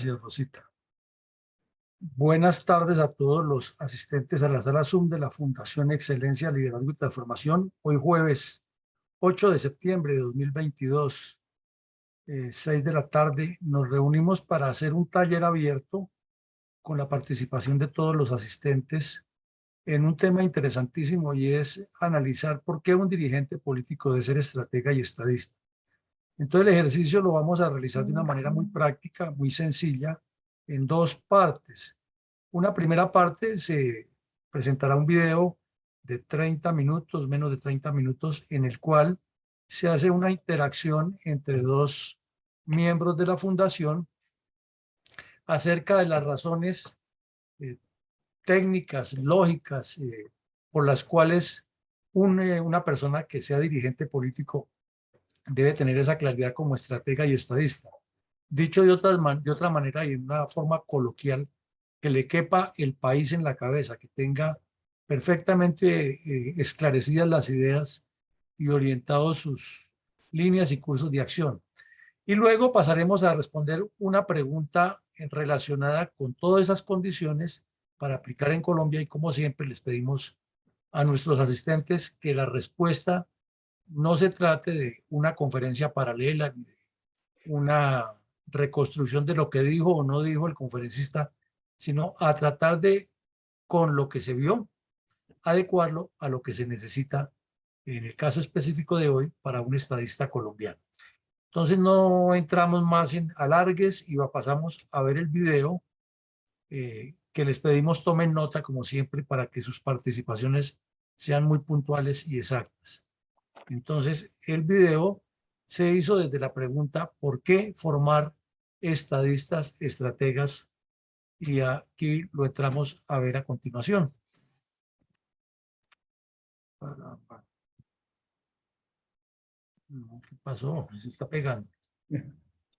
Gracias, Rosita. Buenas tardes a todos los asistentes a la sala Zoom de la Fundación Excelencia, Liderazgo y Transformación. Hoy jueves 8 de septiembre de 2022, 6 de la tarde, nos reunimos para hacer un taller abierto con la participación de todos los asistentes en un tema interesantísimo, y es analizar por qué un dirigente político debe ser estratega y estadista. Entonces el ejercicio lo vamos a realizar de una manera muy práctica, muy sencilla, en dos partes. Una primera parte se presentará un video de 30 minutos, menos de 30 minutos, en el cual se hace una interacción entre dos miembros de la fundación acerca de las razones técnicas, lógicas, por las cuales una persona que sea dirigente político debe tener esa claridad como estratega y estadista. Dicho de otra manera y en una forma coloquial, que le quepa el país en la cabeza, que tenga perfectamente esclarecidas las ideas y orientados sus líneas y cursos de acción. Y luego pasaremos a responder una pregunta relacionada con todas esas condiciones para aplicar en Colombia, y como siempre les pedimos a nuestros asistentes que la respuesta no se trate de una conferencia paralela ni de una reconstrucción de lo que dijo o no dijo el conferencista, sino a tratar de, con lo que se vio, adecuarlo a lo que se necesita en el caso específico de hoy para un estadista colombiano. Entonces no entramos más en alargues y pasamos a ver el video, que les pedimos tomen nota como siempre para que sus participaciones sean muy puntuales y exactas. Entonces el video se hizo desde la pregunta ¿por qué formar estadistas, estrategas? Y aquí lo entramos a ver a continuación. ¿Qué pasó? Se está pegando.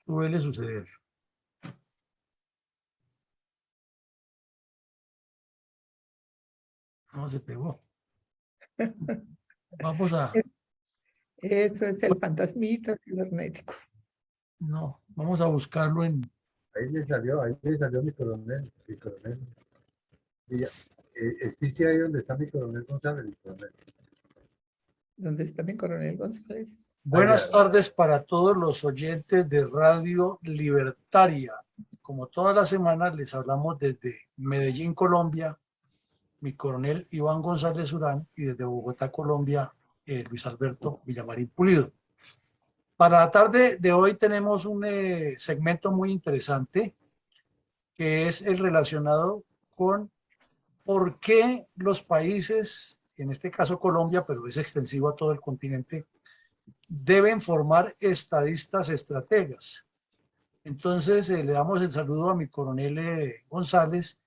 Suele suceder. No, se pegó. Vamos a... Eso es el fantasmita cibernético. No, vamos a buscarlo en... Ahí le salió mi coronel. Y sí, ahí donde está mi coronel González, mi coronel. ¿Dónde está mi coronel González? Buenas tardes para todos los oyentes de Radio Libertaria. Como todas las semanas les hablamos desde Medellín, Colombia, mi coronel Iván González Urán, y desde Bogotá, Colombia, Luis Alberto Villamarín Pulido. Para la tarde de hoy tenemos un segmento muy interesante, que es el relacionado con por qué los países, en este caso Colombia, pero es extensivo a todo el continente, deben formar estadistas estrategas. Entonces le damos el saludo a mi coronel González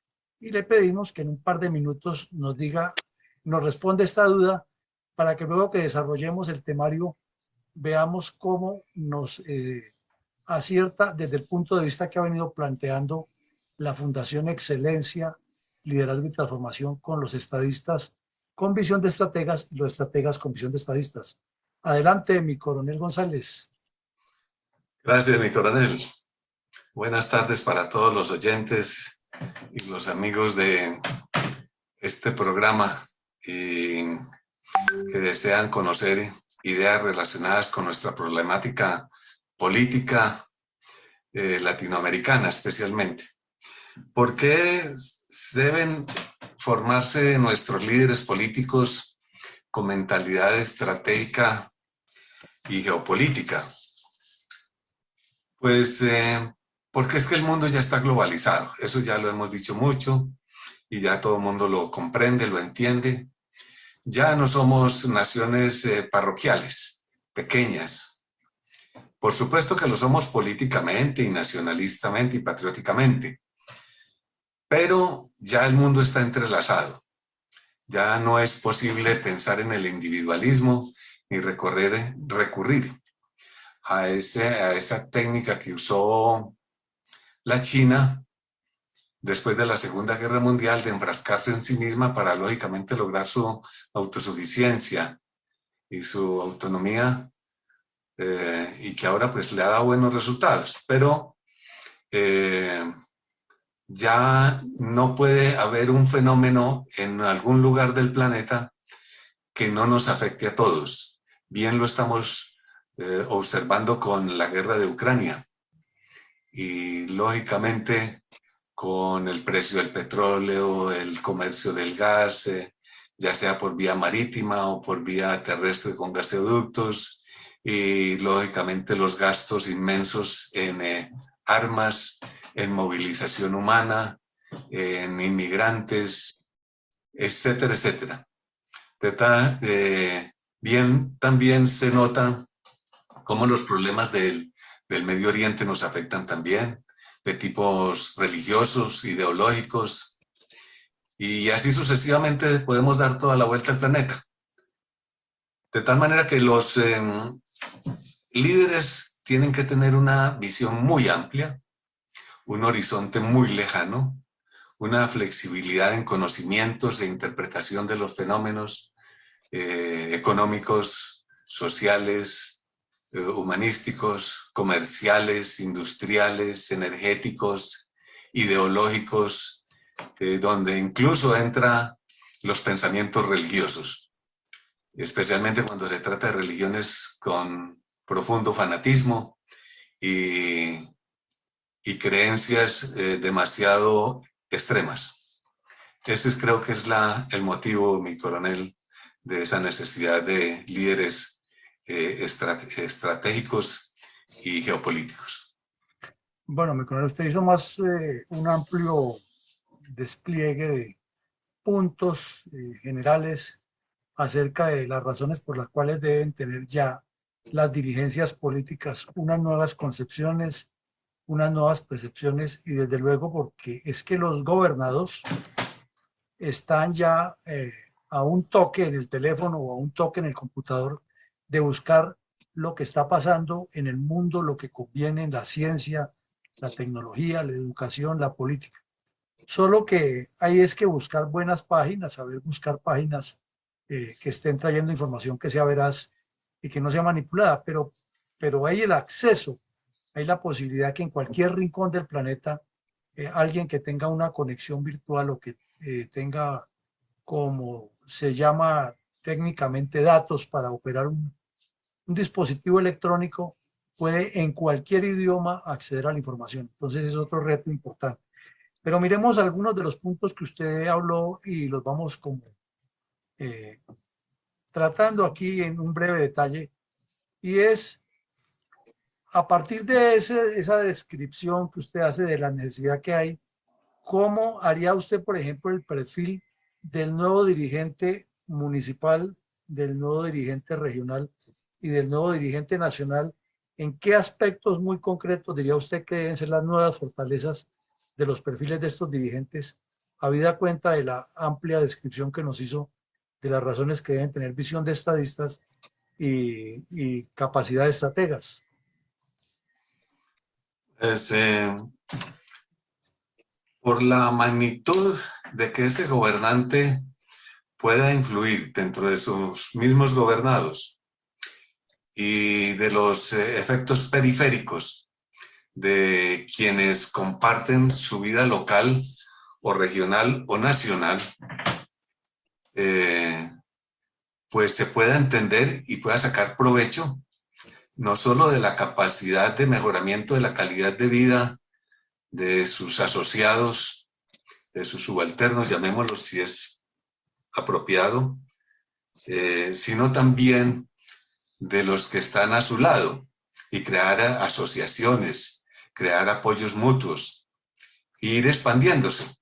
y le pedimos que en un par de minutos nos responda esta duda, para que luego que desarrollemos el temario veamos cómo nos acierta desde el punto de vista que ha venido planteando la Fundación Excelencia, Liderazgo y Transformación, con los estadistas con visión de estrategas y los estrategas con visión de estadistas. Adelante, mi coronel González. Gracias, mi coronel. Buenas tardes para todos los oyentes y los amigos de este programa que desean conocer ideas relacionadas con nuestra problemática política latinoamericana especialmente. ¿Por qué deben formarse nuestros líderes políticos con mentalidad estratégica y geopolítica? Pues porque es que el mundo ya está globalizado, eso ya lo hemos dicho mucho y ya todo el mundo lo comprende, lo entiende. Ya no somos naciones parroquiales, pequeñas. Por supuesto que lo somos políticamente y nacionalistamente y patrióticamente, pero ya el mundo está entrelazado. Ya no es posible pensar en el individualismo ni recurrir a esa técnica que usó la China después de la Segunda Guerra Mundial, de enfrascarse en sí misma para lógicamente lograr su autosuficiencia y su autonomía, y que ahora pues le ha dado buenos resultados. Pero ya no puede haber un fenómeno en algún lugar del planeta que no nos afecte a todos. Bien lo estamos observando con la guerra de Ucrania y lógicamente con el precio del petróleo, el comercio del gas, ya sea por vía marítima o por vía terrestre con gasoductos, y lógicamente los gastos inmensos en armas, en movilización humana, en inmigrantes, etcétera, etcétera. Bien, también se nota cómo los problemas del Medio Oriente nos afectan también, de tipos religiosos, ideológicos, y así sucesivamente podemos dar toda la vuelta al planeta. De tal manera que los líderes tienen que tener una visión muy amplia, un horizonte muy lejano, una flexibilidad en conocimientos e interpretación de los fenómenos económicos, sociales, humanísticos, comerciales, industriales, energéticos, ideológicos, donde incluso entran los pensamientos religiosos, especialmente cuando se trata de religiones con profundo fanatismo y creencias demasiado extremas. Ese creo que es el motivo, mi coronel, de esa necesidad de líderes estratégicos y geopolíticos. Bueno, mi coronel, usted hizo más un amplio despliegue de puntos generales acerca de las razones por las cuales deben tener ya las dirigencias políticas unas nuevas concepciones, unas nuevas percepciones, y desde luego porque es que los gobernados están ya a un toque en el teléfono o a un toque en el computador de buscar lo que está pasando en el mundo, lo que conviene en la ciencia, la tecnología, la educación, la política. Solo que ahí es que buscar buenas páginas, saber buscar páginas que estén trayendo información que sea veraz y que no sea manipulada, pero hay el acceso, hay la posibilidad que en cualquier rincón del planeta alguien que tenga una conexión virtual o que tenga, como se llama técnicamente, datos para operar un dispositivo electrónico, puede en cualquier idioma acceder a la información. Entonces es otro reto importante. Pero miremos algunos de los puntos que usted habló y los vamos como tratando aquí en un breve detalle, y es a partir de esa descripción que usted hace de la necesidad que hay, ¿cómo haría usted, por ejemplo, el perfil del nuevo dirigente municipal, del nuevo dirigente regional y del nuevo dirigente nacional? ¿En qué aspectos muy concretos diría usted que deben ser las nuevas fortalezas de los perfiles de estos dirigentes, habida cuenta de la amplia descripción que nos hizo de las razones que deben tener visión de estadistas y capacidad de estrategas? Por la magnitud de que ese gobernante pueda influir dentro de sus mismos gobernados y de los efectos periféricos de quienes comparten su vida local o regional o nacional, pues se pueda entender y pueda sacar provecho no solo de la capacidad de mejoramiento de la calidad de vida de sus asociados, de sus subalternos, llamémoslos si es apropiado, sino también de los que están a su lado, y crear asociaciones, crear apoyos mutuos, e ir expandiéndose.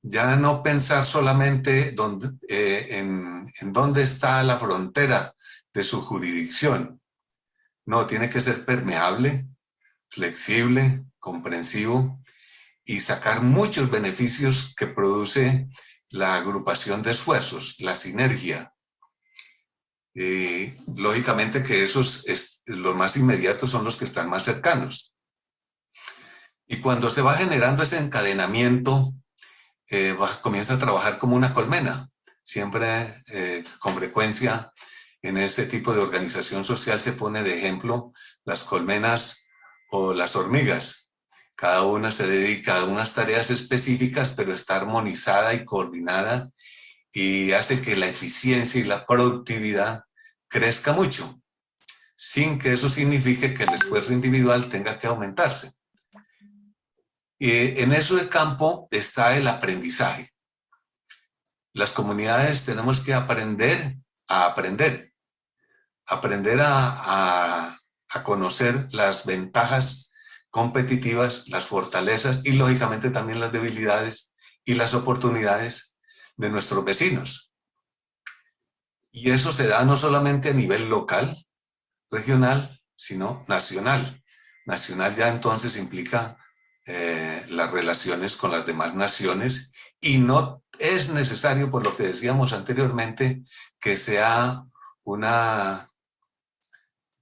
Ya no pensar solamente en dónde está la frontera de su jurisdicción. No, tiene que ser permeable, flexible, comprensivo, y sacar muchos beneficios que produce la agrupación de esfuerzos, la sinergia. Lógicamente que esos, los más inmediatos son los que están más cercanos. Y cuando se va generando ese encadenamiento, comienza a trabajar como una colmena. Siempre, con frecuencia, en ese tipo de organización social se pone de ejemplo las colmenas o las hormigas. Cada una se dedica a unas tareas específicas, pero está armonizada y coordinada y hace que la eficiencia y la productividad crezca mucho, sin que eso signifique que el esfuerzo individual tenga que aumentarse. Y en ese campo está el aprendizaje. Las comunidades tenemos que aprender a aprender, a conocer las ventajas competitivas, las fortalezas y lógicamente también las debilidades y las oportunidades de nuestros vecinos. Y eso se da no solamente a nivel local, regional, sino nacional. Nacional ya entonces implica las relaciones con las demás naciones y no es necesario, por lo que decíamos anteriormente, que sea una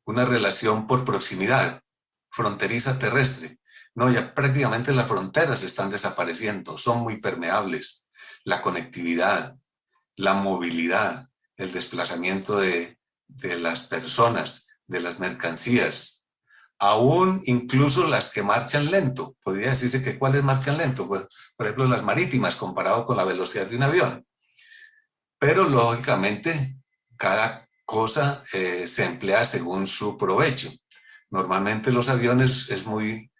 relación por proximidad, fronteriza terrestre. No, ya prácticamente las fronteras están desapareciendo, son muy permeables. La conectividad, la movilidad, el desplazamiento de las personas, de las mercancías, aún incluso las que marchan lento. Podría decirse que ¿cuáles marchan lento? Pues, por ejemplo, las marítimas comparado con la velocidad de un avión. Pero lógicamente cada cosa se emplea según su provecho. Normalmente los aviones es muy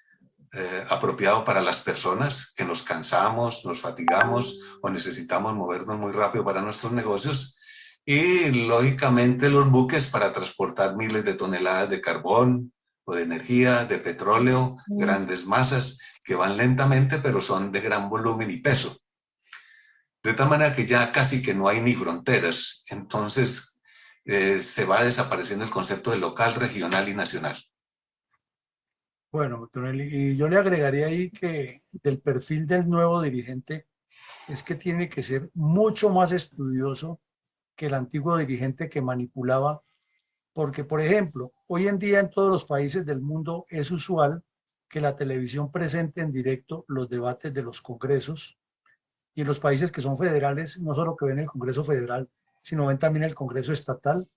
apropiado para las personas que nos cansamos, nos fatigamos o necesitamos movernos muy rápido para nuestros negocios. Y lógicamente los buques para transportar miles de toneladas de carbón o de energía, de petróleo, grandes masas que van lentamente pero son de gran volumen y peso. De tal manera que ya casi que no hay ni fronteras. Entonces se va desapareciendo el concepto de local, regional y nacional. Bueno, y yo le agregaría ahí que del perfil del nuevo dirigente es que tiene que ser mucho más estudioso que el antiguo dirigente que manipulaba, porque, por ejemplo, hoy en día en todos los países del mundo es usual que la televisión presente en directo los debates de los congresos, y en los países que son federales, no solo que ven el Congreso Federal, sino ven también el Congreso Estatal,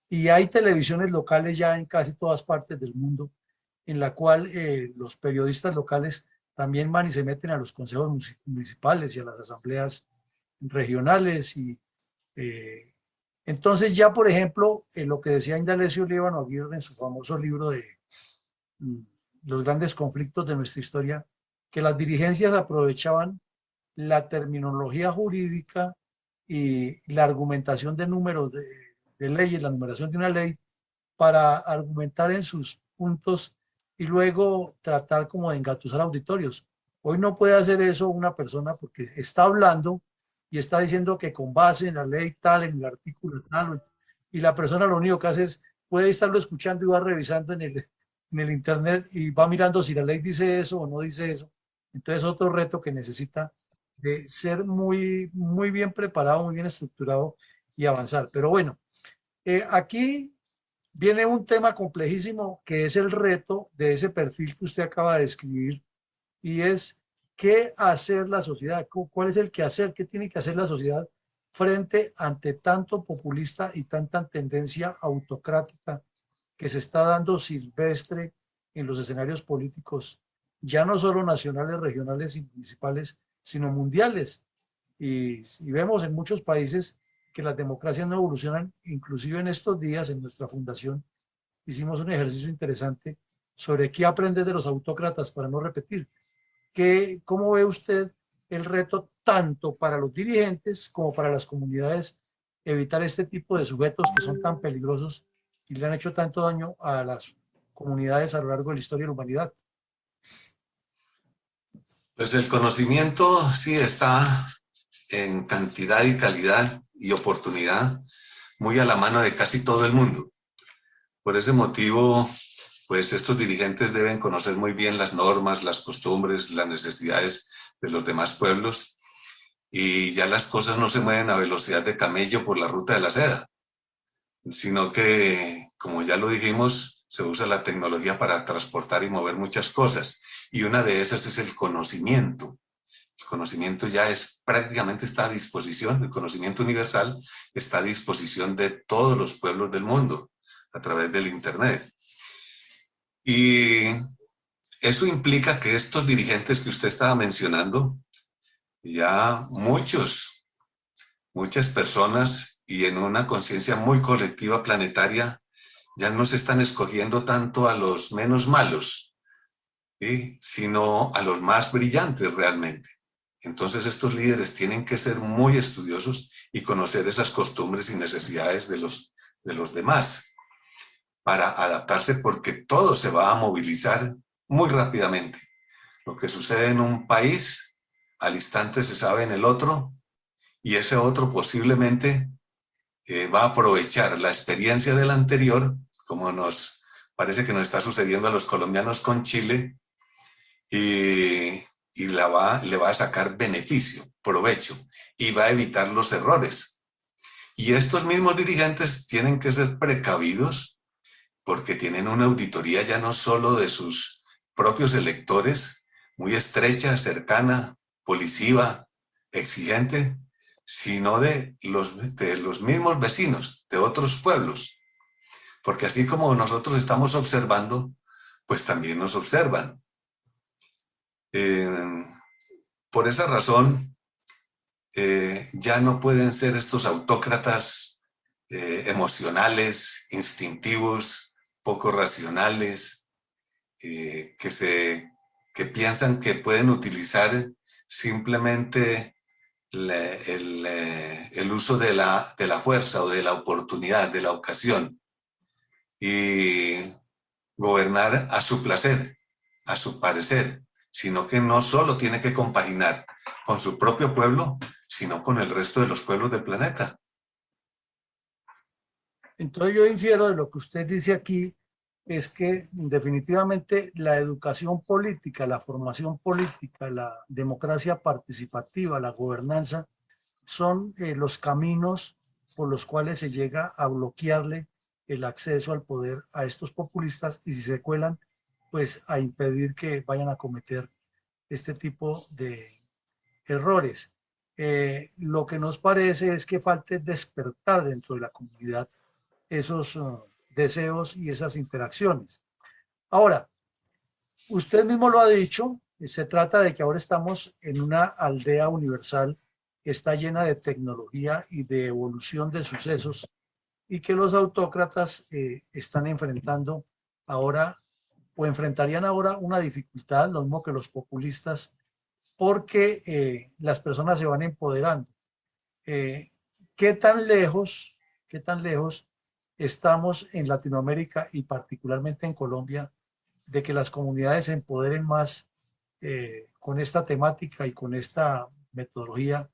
y hay televisiones locales ya en casi todas partes del mundo, en la cual los periodistas locales también van y se meten a los consejos municipales y a las asambleas regionales. Y entonces ya, por ejemplo, lo que decía Indalecio Líbano Aguirre en su famoso libro de Los grandes conflictos de nuestra historia, que las dirigencias aprovechaban la terminología jurídica y la argumentación de números de leyes, la numeración de una ley, para argumentar en sus puntos y luego tratar como de engatusar auditorios. Hoy no puede hacer eso una persona porque está hablando y está diciendo que con base en la ley tal, en el artículo tal, y la persona lo único que hace es, puede estarlo escuchando y va revisando en el internet y va mirando si la ley dice eso o no dice eso. Entonces otro reto que necesita de ser muy, muy bien preparado, muy bien estructurado y avanzar. Pero bueno, aquí viene un tema complejísimo que es el reto de ese perfil que usted acaba de describir, y es qué hacer la sociedad, cuál es el quehacer, qué tiene que hacer la sociedad frente ante tanto populista y tanta tendencia autocrática que se está dando silvestre en los escenarios políticos, ya no solo nacionales, regionales y municipales, sino mundiales. Y vemos en muchos países que las democracias no evolucionan. Inclusive en estos días en nuestra fundación hicimos un ejercicio interesante sobre qué aprender de los autócratas para no repetir. ¿Cómo ve usted el reto tanto para los dirigentes como para las comunidades evitar este tipo de sujetos que son tan peligrosos y le han hecho tanto daño a las comunidades a lo largo de la historia de la humanidad? Pues el conocimiento sí está en cantidad y calidad y oportunidad muy a la mano de casi todo el mundo. Por ese motivo, pues estos dirigentes deben conocer muy bien las normas, las costumbres, las necesidades de los demás pueblos, y ya las cosas no se mueven a velocidad de camello por la ruta de la seda, sino que, como ya lo dijimos, se usa la tecnología para transportar y mover muchas cosas, y una de esas es el conocimiento. El conocimiento ya prácticamente está a disposición, el conocimiento universal está a disposición de todos los pueblos del mundo a través del Internet. Y Eso implica que estos dirigentes que usted estaba mencionando, ya muchas personas y en una conciencia muy colectiva planetaria, ya no se están escogiendo tanto a los menos malos, ¿sí?, sino a los más brillantes realmente. Entonces estos líderes tienen que ser muy estudiosos y conocer esas costumbres y necesidades de los demás para adaptarse, porque todo se va a movilizar muy rápidamente. Lo que sucede en un país, al instante se sabe en el otro, y ese otro posiblemente va a aprovechar la experiencia del anterior, como nos parece que nos está sucediendo a los colombianos con Chile, y le va a sacar beneficio, provecho, y va a evitar los errores. Y estos mismos dirigentes tienen que ser precavidos porque tienen una auditoría ya no solo de sus propios electores, muy estrecha, cercana, policiva, exigente, sino de los mismos vecinos, de otros pueblos. Porque así como nosotros estamos observando, pues también nos observan. Por esa razón, ya no pueden ser estos autócratas emocionales, instintivos, poco racionales, que piensan que pueden utilizar simplemente el uso de la fuerza o de la oportunidad, de la ocasión, y gobernar a su placer, a su parecer, sino que no solo tiene que compaginar con su propio pueblo, sino con el resto de los pueblos del planeta. Entonces yo infiero de lo que usted dice aquí, es que definitivamente la educación política, la formación política, la democracia participativa, la gobernanza, son los caminos por los cuales se llega a bloquearle el acceso al poder a estos populistas, y si se cuelan, pues a impedir que vayan a cometer este tipo de errores. Lo que nos parece es que falte despertar dentro de la comunidad esos deseos y esas interacciones. Ahora, usted mismo lo ha dicho, se trata de que ahora estamos en una aldea universal que está llena de tecnología y de evolución de sucesos, y que los autócratas están enfrentando ahora, o enfrentarían ahora, una dificultad, lo mismo que los populistas, porque las personas se van empoderando. ¿Qué tan lejos estamos en Latinoamérica y particularmente en Colombia de que las comunidades se empoderen más con esta temática y con esta metodología,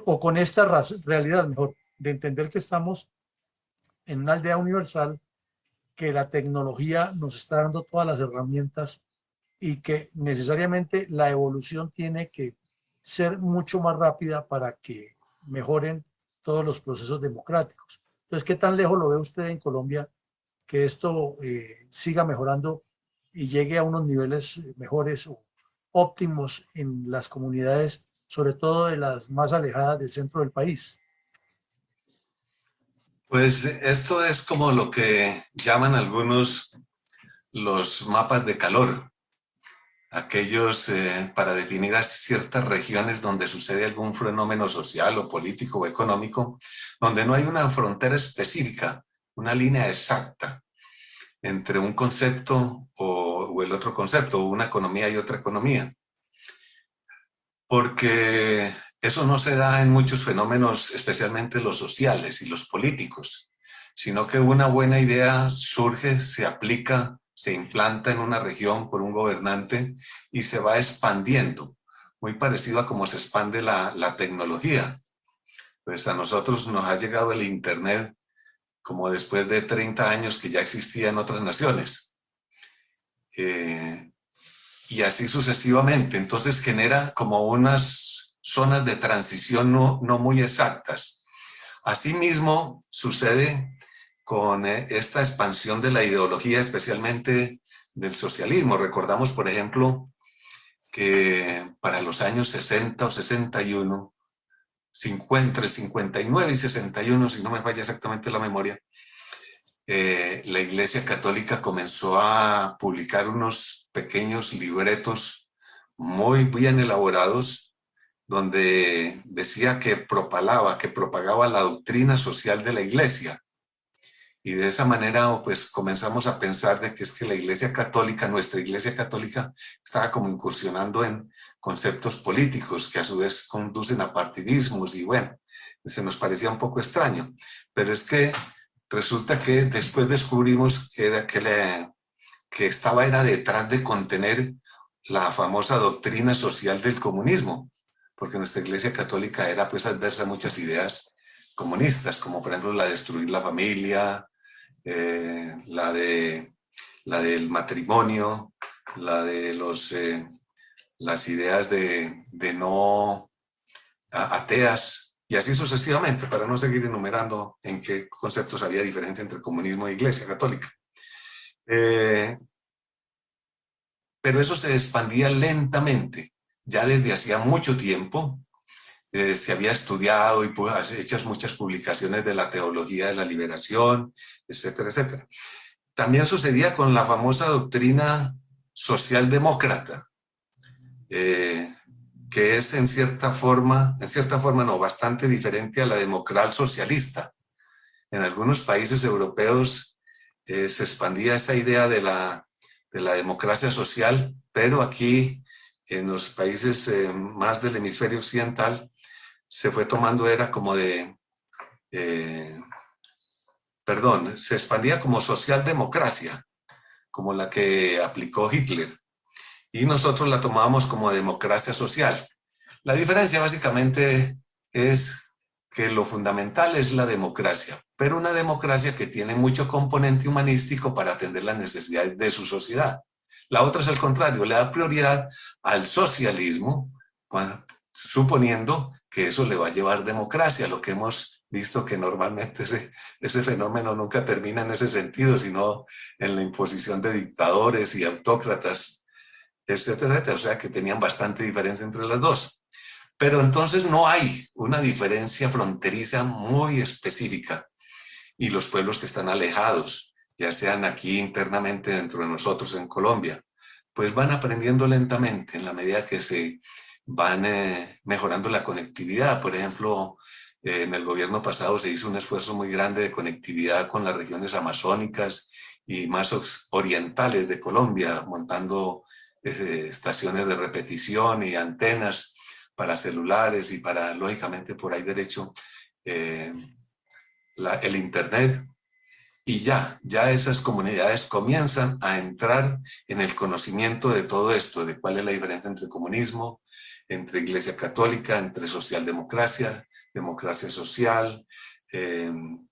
o con esta realidad, mejor, de entender que estamos en una aldea universal, que la tecnología nos está dando todas las herramientas y que necesariamente la evolución tiene que ser mucho más rápida para que mejoren todos los procesos democráticos? Entonces, ¿qué tan lejos lo ve usted en Colombia que esto siga mejorando y llegue a unos niveles mejores o óptimos en las comunidades, sobre todo de las más alejadas del centro del país? Pues esto es como lo que llaman algunos los mapas de calor, aquellos para definir a ciertas regiones donde sucede algún fenómeno social o político o económico, donde no hay una frontera específica, una línea exacta entre un concepto o el otro concepto, una economía y otra economía. Porque eso no se da en muchos fenómenos, especialmente los sociales y los políticos, sino que una buena idea surge, se aplica, se implanta en una región por un gobernante y se va expandiendo, muy parecido a cómo se expande la tecnología. Pues a nosotros nos ha llegado el Internet como después de 30 años que ya existía en otras naciones. Y así sucesivamente. Entonces genera como unas zonas de transición no muy exactas. Asimismo sucede con esta expansión de la ideología, especialmente del socialismo. Recordamos, por ejemplo, que para los años 60 o 61, entre el 59 y 61, si no me falla exactamente la memoria, la Iglesia Católica comenzó a publicar unos pequeños libretos muy bien elaborados, donde decía que propagaba la doctrina social de la Iglesia. Y de esa manera, pues, comenzamos a pensar de que es que la Iglesia Católica, nuestra Iglesia Católica, estaba como incursionando en conceptos políticos que a su vez conducen a partidismos, y bueno, se nos parecía un poco extraño. Pero es que resulta que después descubrimos que era detrás de contener la famosa doctrina social del comunismo, porque nuestra Iglesia Católica era pues adversa a muchas ideas comunistas, como por ejemplo la de destruir la familia, la del matrimonio, la de las ideas de no ateas, y así sucesivamente, para no seguir enumerando en qué conceptos había diferencia entre comunismo e Iglesia Católica. Pero eso se expandía lentamente. Ya desde hacía mucho tiempo se había estudiado y hechas muchas publicaciones de la teología de la liberación, etcétera, etcétera. También sucedía con la famosa doctrina socialdemócrata, que es en cierta forma no, bastante diferente a la democracia socialista. En algunos países europeos se expandía esa idea de la democracia social, pero aquí en los países más del hemisferio occidental se fue tomando, se expandía como socialdemocracia, como la que aplicó Hitler, y nosotros la tomábamos como democracia social. La diferencia básicamente es que lo fundamental es la democracia, pero una democracia que tiene mucho componente humanístico para atender las necesidades de su sociedad. La otra es el contrario, le da prioridad al socialismo, suponiendo que eso le va a llevar democracia. Lo que hemos visto que normalmente ese fenómeno nunca termina en ese sentido, sino en la imposición de dictadores y autócratas, etcétera, etcétera. O sea que tenían bastante diferencia entre las dos. Pero entonces no hay una diferencia fronteriza muy específica, y los pueblos que están alejados, ya sean aquí internamente dentro de nosotros en Colombia, pues van aprendiendo lentamente en la medida que se van mejorando la conectividad. Por ejemplo, en el gobierno pasado se hizo un esfuerzo muy grande de conectividad con las regiones amazónicas y más orientales de Colombia, montando estaciones de repetición y antenas para celulares y para, lógicamente, por ahí derecho, el internet. Y ya esas comunidades comienzan a entrar en el conocimiento de todo esto, de cuál es la diferencia entre comunismo, entre Iglesia Católica, entre socialdemocracia, democracia social, en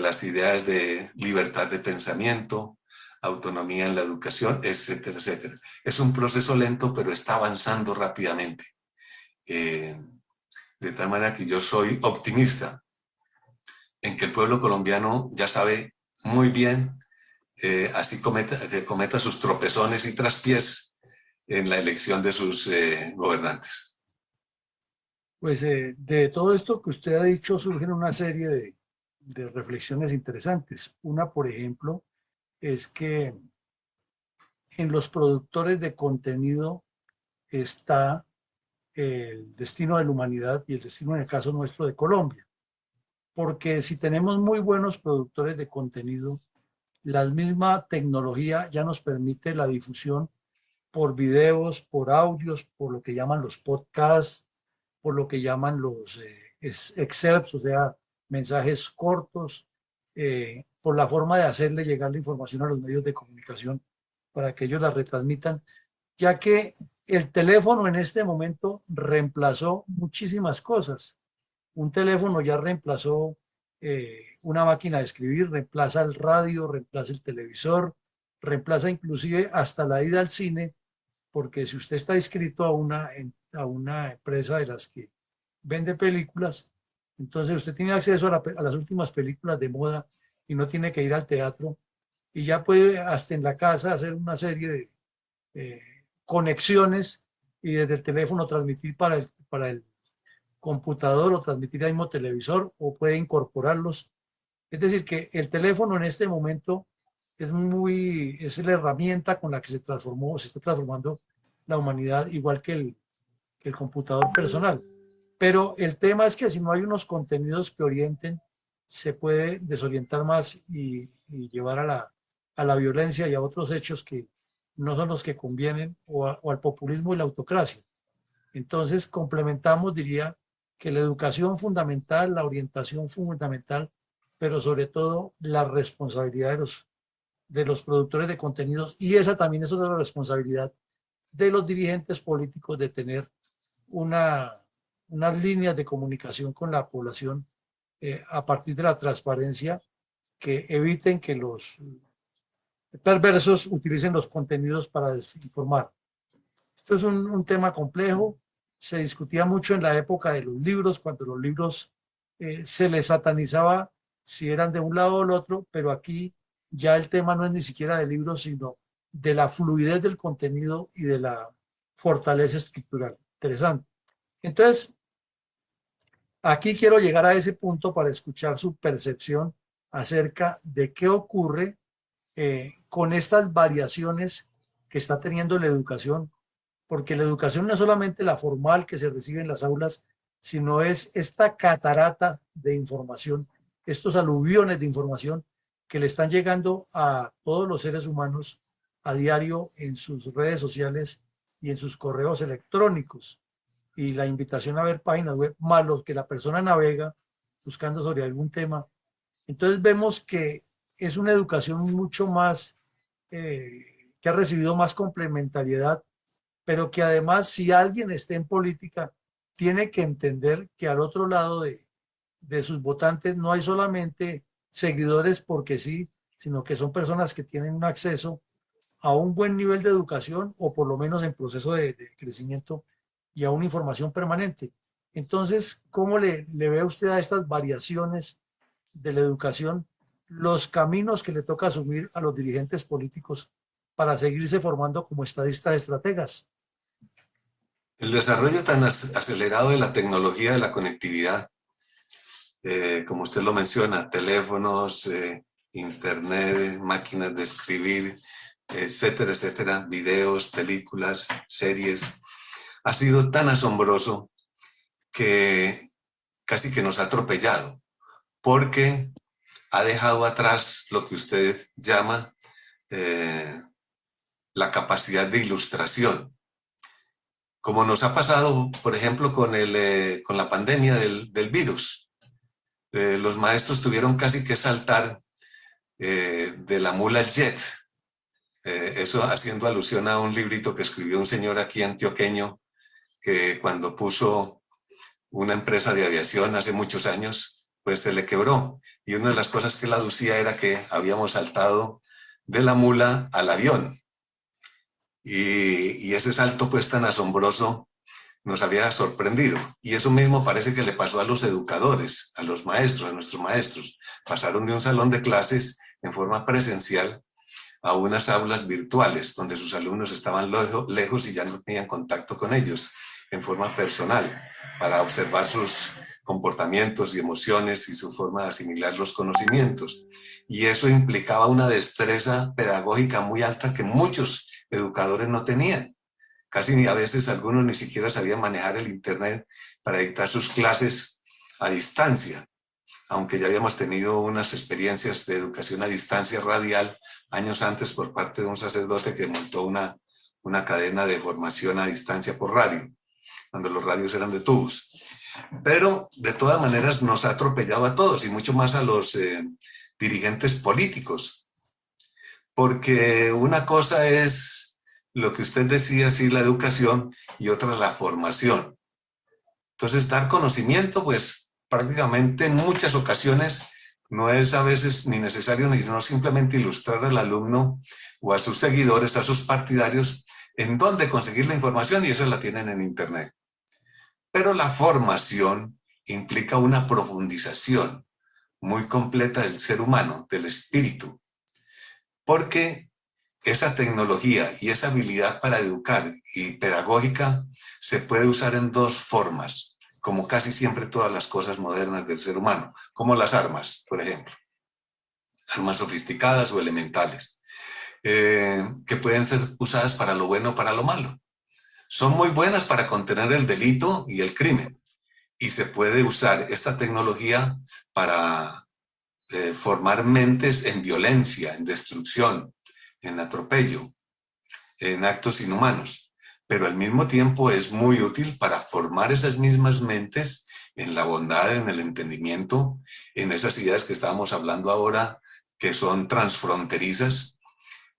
las ideas de libertad de pensamiento, autonomía en la educación, etcétera, etcétera. Es un proceso lento, pero está avanzando rápidamente. De tal manera que yo soy optimista en que el pueblo colombiano ya sabe muy bien, así cometa sus tropezones y traspiés en la elección de sus gobernantes. Pues de todo esto que usted ha dicho surgen una serie de reflexiones interesantes. Una, por ejemplo, es que en los productores de contenido está el destino de la humanidad y el destino, en el caso nuestro, de Colombia. Porque si tenemos muy buenos productores de contenido, la misma tecnología ya nos permite la difusión por videos, por audios, por lo que llaman los podcasts, por lo que llaman los excerpts, o sea, mensajes cortos, por la forma de hacerle llegar la información a los medios de comunicación para que ellos la retransmitan, ya que el teléfono en este momento reemplazó muchísimas cosas. Un teléfono ya reemplazó una máquina de escribir, reemplaza el radio, reemplaza el televisor, reemplaza inclusive hasta la ida al cine, porque si usted está inscrito a una empresa de las que vende películas, entonces usted tiene acceso a las últimas películas de moda y no tiene que ir al teatro, y ya puede hasta en la casa hacer una serie de conexiones y desde el teléfono transmitir para el computador o transmitir al mismo televisor, o puede incorporarlos. Es decir, que el teléfono en este momento es la herramienta con la que se está transformando la humanidad, igual que el computador personal. Pero el tema es que si no hay unos contenidos que orienten, se puede desorientar más y llevar a la violencia y a otros hechos que no son los que convienen, o al populismo y la autocracia. Entonces, complementamos, diría, que la educación fundamental, la orientación fundamental, pero sobre todo la responsabilidad de los productores de contenidos, y esa también es otra responsabilidad de los dirigentes políticos, de tener unas líneas de comunicación con la población a partir de la transparencia, que eviten que los perversos utilicen los contenidos para desinformar. Esto es un tema complejo. Se discutía mucho en la época de los libros, cuando los libros se les satanizaba si eran de un lado o del otro, pero aquí ya el tema no es ni siquiera de libros, sino de la fluidez del contenido y de la fortaleza estructural. Interesante. Entonces, aquí quiero llegar a ese punto para escuchar su percepción acerca de qué ocurre con estas variaciones que está teniendo la educación, porque la educación no es solamente la formal que se recibe en las aulas, sino es esta catarata de información, estos aluviones de información que le están llegando a todos los seres humanos a diario en sus redes sociales y en sus correos electrónicos, y la invitación a ver páginas web, más lo que la persona navega buscando sobre algún tema. Entonces vemos que es una educación mucho más, que ha recibido más complementariedad, pero que además, si alguien está en política, tiene que entender que al otro lado de sus votantes no hay solamente seguidores porque sí, sino que son personas que tienen un acceso a un buen nivel de educación, o por lo menos en proceso de crecimiento, y a una información permanente. Entonces, ¿cómo le ve usted a estas variaciones de la educación, los caminos que le toca asumir a los dirigentes políticos para seguirse formando como estadistas estrategas? El desarrollo tan acelerado de la tecnología de la conectividad, como usted lo menciona, teléfonos, internet, máquinas de escribir, etcétera, etcétera, videos, películas, series, ha sido tan asombroso que casi que nos ha atropellado, porque ha dejado atrás lo que usted llama la capacidad de ilustración. Como nos ha pasado, por ejemplo, con la pandemia del virus. Los maestros tuvieron casi que saltar de la mula al jet. Eso haciendo alusión a un librito que escribió un señor aquí antioqueño, que cuando puso una empresa de aviación hace muchos años, pues se le quebró. Y una de las cosas que él aducía era que habíamos saltado de la mula al avión. Y ese salto pues tan asombroso nos había sorprendido. Y eso mismo parece que le pasó a los educadores, a los maestros, a nuestros maestros. Pasaron de un salón de clases en forma presencial a unas aulas virtuales, donde sus alumnos estaban lejos y ya no tenían contacto con ellos en forma personal, para observar sus comportamientos y emociones y su forma de asimilar los conocimientos. Y eso implicaba una destreza pedagógica muy alta que muchos educadores no tenían. Casi ni a veces algunos ni siquiera sabían manejar el internet para dictar sus clases a distancia, aunque ya habíamos tenido unas experiencias de educación a distancia radial años antes por parte de un sacerdote que montó una cadena de formación a distancia por radio, cuando los radios eran de tubos. Pero de todas maneras nos ha atropellado a todos, y mucho más a los dirigentes políticos, porque una cosa es lo que usted decía, sí, la educación, y otra la formación. Entonces, dar conocimiento, pues prácticamente en muchas ocasiones no es a veces ni necesario ni no simplemente ilustrar al alumno o a sus seguidores, a sus partidarios, en dónde conseguir la información, y esa la tienen en internet. Pero la formación implica una profundización muy completa del ser humano, del espíritu, porque esa tecnología y esa habilidad para educar y pedagógica se puede usar en dos formas, como casi siempre todas las cosas modernas del ser humano, como las armas, por ejemplo. armas sofisticadas o elementales, que pueden ser usadas para lo bueno o para lo malo. Son muy buenas para contener el delito y el crimen, y se puede usar esta tecnología para formar mentes en violencia, en destrucción, en atropello, en actos inhumanos, pero al mismo tiempo es muy útil para formar esas mismas mentes en la bondad, en el entendimiento, en esas ideas que estábamos hablando ahora, que son transfronterizas,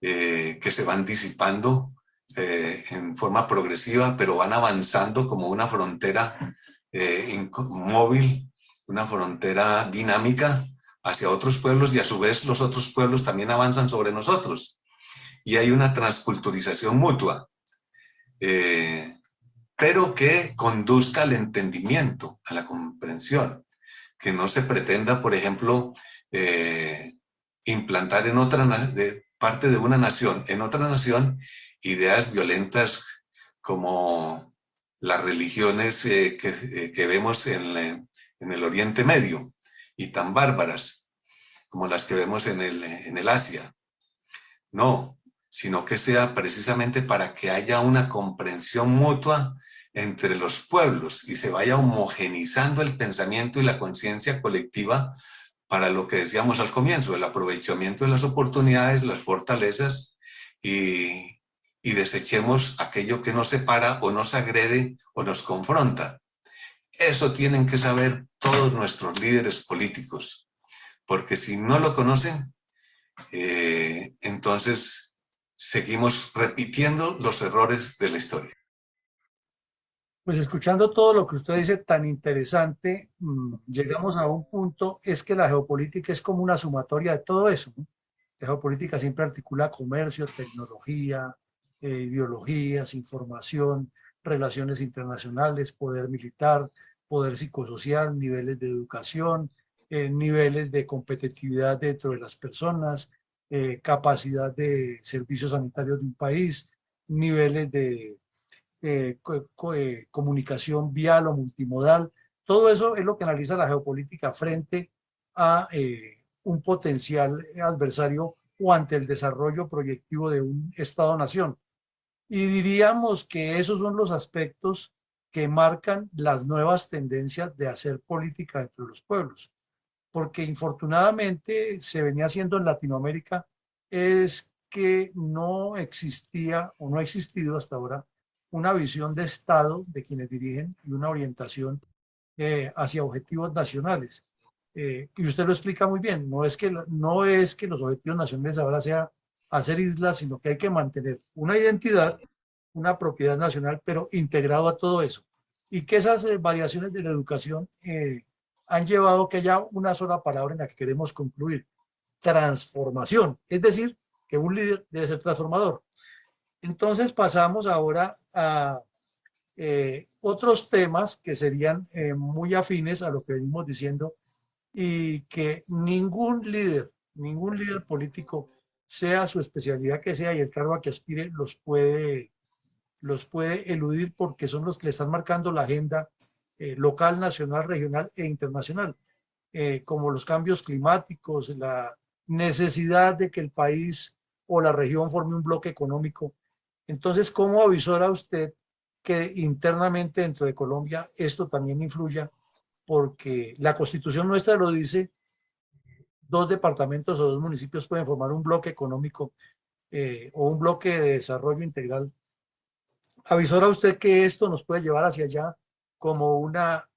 que se van disipando en forma progresiva, pero van avanzando como una frontera móvil, una frontera dinámica hacia otros pueblos, y a su vez los otros pueblos también avanzan sobre nosotros. Y hay una transculturización mutua, pero que conduzca al entendimiento, a la comprensión, que no se pretenda, por ejemplo, implantar en otra parte de una nación, en otra nación, ideas violentas como las religiones que vemos en el Oriente Medio, y tan bárbaras como las que vemos en el Asia. No, sino que sea precisamente para que haya una comprensión mutua entre los pueblos y se vaya homogenizando el pensamiento y la conciencia colectiva para lo que decíamos al comienzo, el aprovechamiento de las oportunidades, las fortalezas, y desechemos aquello que nos separa o nos agrede o nos confronta. Eso tienen que saber todos nuestros líderes políticos, porque si no lo conocen, entonces seguimos repitiendo los errores de la historia. Pues escuchando todo lo que usted dice tan interesante, llegamos a un punto, es que la geopolítica es como una sumatoria de todo eso, ¿no? La geopolítica siempre articula comercio, tecnología, ideologías, información, relaciones internacionales, poder militar, poder psicosocial, niveles de educación, niveles de competitividad dentro de las personas, capacidad de servicios sanitarios de un país, niveles de comunicación vial o multimodal. Todo eso es lo que analiza la geopolítica frente a un potencial adversario o ante el desarrollo proyectivo de un Estado-nación. Y diríamos que esos son los aspectos que marcan las nuevas tendencias de hacer política entre los pueblos. Porque infortunadamente se venía haciendo en Latinoamérica es que no existía o no ha existido hasta ahora una visión de Estado de quienes dirigen y una orientación hacia objetivos nacionales. Y usted lo explica muy bien, no es que los objetivos nacionales ahora sea hacer islas, sino que hay que mantener una identidad, una propiedad nacional, pero integrado a todo eso. Y que esas variaciones de la educación han llevado a que haya una sola palabra en la que queremos concluir: transformación. Es decir, que un líder debe ser transformador. Entonces pasamos ahora a otros temas que serían muy afines a lo que venimos diciendo, y que ningún líder político, sea su especialidad que sea y el cargo a que aspire, los puede eludir, porque son los que le están marcando la agenda local, nacional, regional e internacional, como los cambios climáticos, la necesidad de que el país o la región forme un bloque económico. Entonces, ¿cómo avisora usted que internamente dentro de Colombia esto también influya? Porque la Constitución nuestra lo dice: 2 departamentos o 2 municipios pueden formar un bloque económico o un bloque de desarrollo integral. ¿Avisora usted que esto nos puede llevar hacia allá como una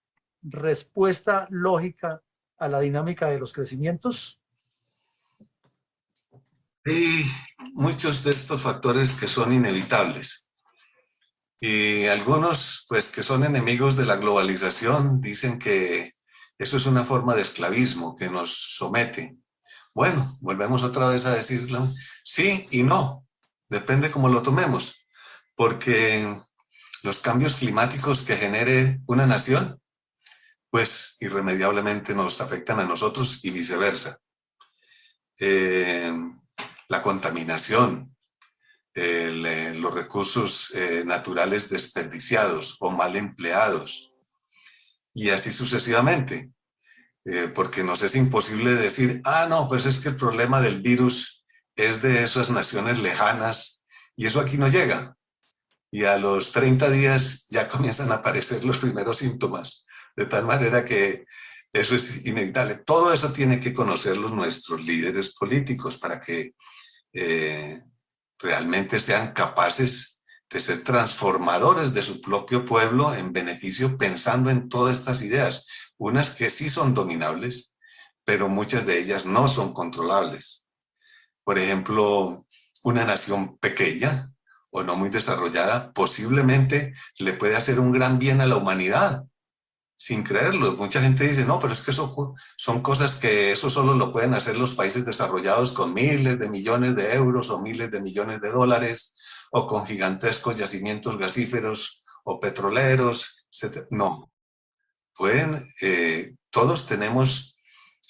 respuesta lógica a la dinámica de los crecimientos? Hay muchos de estos factores que son inevitables, y algunos, pues, que son enemigos de la globalización, dicen que eso es una forma de esclavismo que nos somete. Bueno, volvemos otra vez a decirlo, sí y no, depende cómo lo tomemos, porque los cambios climáticos que genere una nación, pues irremediablemente nos afectan a nosotros y viceversa. La contaminación, los recursos naturales desperdiciados o mal empleados, y así sucesivamente. porque nos es imposible decir, ah, no, pues es que el problema del virus es de esas naciones lejanas y eso aquí no llega. Y a los 30 días ya comienzan a aparecer los primeros síntomas, de tal manera que eso es inevitable. Todo eso tiene que conocerlo nuestros líderes políticos para que realmente sean capaces de ser transformadores de su propio pueblo en beneficio, pensando en todas estas ideas, unas que sí son dominables, pero muchas de ellas no son controlables. Por ejemplo, una nación pequeña o no muy desarrollada posiblemente le puede hacer un gran bien a la humanidad, sin creerlo. Mucha gente dice, no, pero es que eso son cosas que eso solo lo pueden hacer los países desarrollados con miles de millones de euros o miles de millones de dólares o con gigantescos yacimientos gasíferos o petroleros, etc. No, pueden, todos tenemos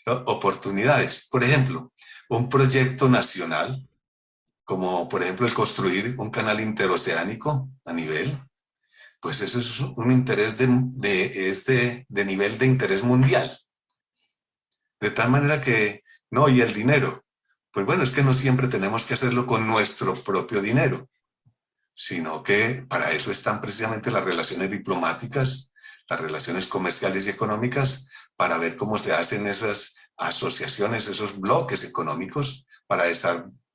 oportunidades. Por ejemplo, un proyecto nacional, como por ejemplo el construir un canal interoceánico a nivel, pues eso es un interés de nivel de interés mundial. De tal manera que, no, y el dinero, pues bueno, es que no siempre tenemos que hacerlo con nuestro propio dinero, sino que para eso están precisamente las relaciones diplomáticas, las relaciones comerciales y económicas, para ver cómo se hacen esas asociaciones, esos bloques económicos para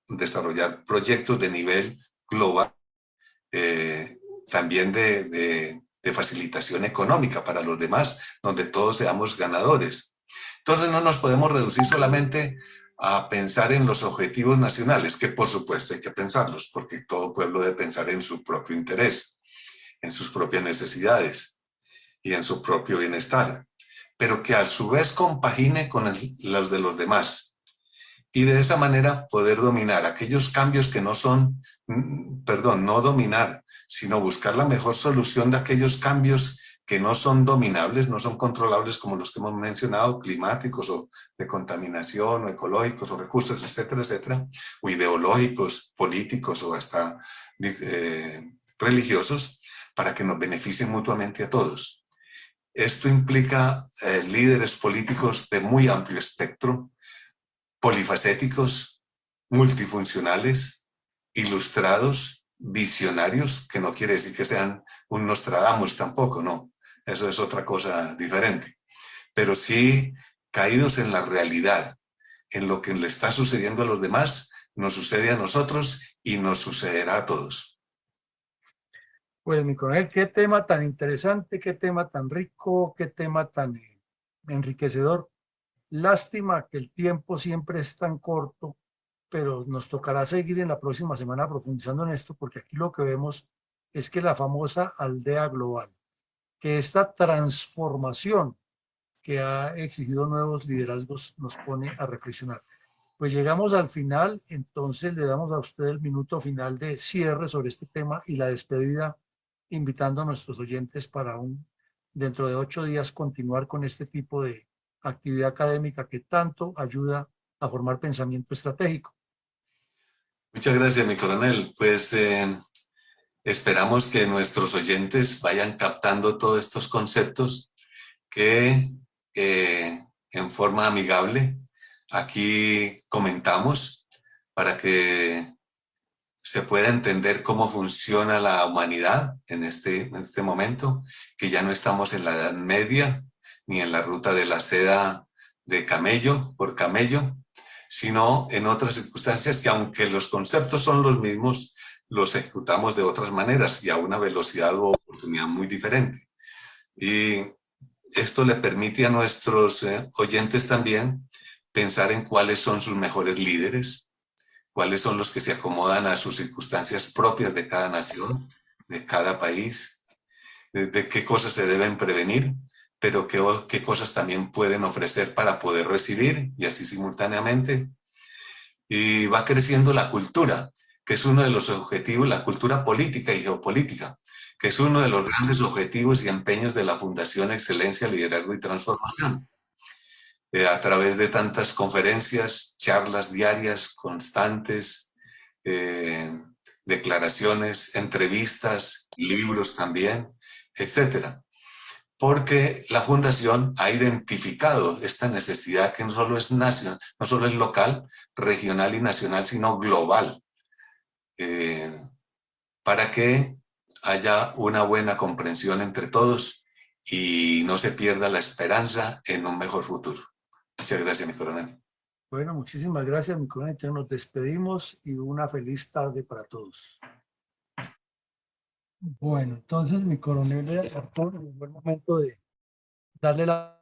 desarrollar proyectos de nivel global, también de facilitación económica para los demás, donde todos seamos ganadores. Entonces no nos podemos reducir solamente a pensar en los objetivos nacionales, que por supuesto hay que pensarlos, porque todo pueblo debe pensar en su propio interés, en sus propias necesidades y en su propio bienestar, pero que a su vez compagine con los de los demás. Y de esa manera poder dominar aquellos cambios que no son, no dominar, sino buscar la mejor solución de aquellos cambios que no son dominables, no son controlables como los que hemos mencionado, climáticos o de contaminación o ecológicos o recursos, etcétera, etcétera, o ideológicos, políticos o hasta religiosos, para que nos beneficien mutuamente a todos. Esto implica líderes políticos de muy amplio espectro, polifacéticos, multifuncionales, ilustrados, visionarios, que no quiere decir que sean un Nostradamus tampoco, no, eso es otra cosa diferente, pero sí caídos en la realidad, en lo que le está sucediendo a los demás, nos sucede a nosotros y nos sucederá a todos. Pues mi coronel, qué tema tan interesante, qué tema tan rico, qué tema tan enriquecedor. Lástima que el tiempo siempre es tan corto, pero nos tocará seguir en la próxima semana profundizando en esto, porque aquí lo que vemos es que la famosa aldea global, que esta transformación que ha exigido nuevos liderazgos nos pone a reflexionar. Pues llegamos al final, entonces le damos a usted el minuto final de cierre sobre este tema y la despedida, invitando a nuestros oyentes para dentro de 8 días continuar con este tipo de actividad académica que tanto ayuda a formar pensamiento estratégico. Muchas gracias, mi coronel. Pues esperamos que nuestros oyentes vayan captando todos estos conceptos que en forma amigable aquí comentamos para que se pueda entender cómo funciona la humanidad en este momento, que ya no estamos en la Edad Media ni en la ruta de la seda de camello por camello, sino en otras circunstancias que, aunque los conceptos son los mismos, los ejecutamos de otras maneras y a una velocidad o oportunidad muy diferente. Y esto le permite a nuestros oyentes también pensar en cuáles son sus mejores líderes, cuáles son los que se acomodan a sus circunstancias propias de cada nación, de cada país, de qué cosas se deben prevenir, pero qué cosas también pueden ofrecer para poder recibir, y así simultáneamente. Y va creciendo la cultura, que es uno de los objetivos, la cultura política y geopolítica, que es uno de los grandes objetivos y empeños de la Fundación Excelencia, Liderazgo y Transformación. A través de tantas conferencias, charlas diarias, constantes, declaraciones, entrevistas, libros también, etcétera. porque la fundación ha identificado esta necesidad que no solo es nacional, no solo es local, regional y nacional, sino global, para que haya una buena comprensión entre todos y no se pierda la esperanza en un mejor futuro. Muchas gracias, mi coronel. Bueno, muchísimas gracias, mi coronel. Entonces nos despedimos y una feliz tarde para todos. Bueno, entonces, mi coronel Arturo, llegó el momento de darle la...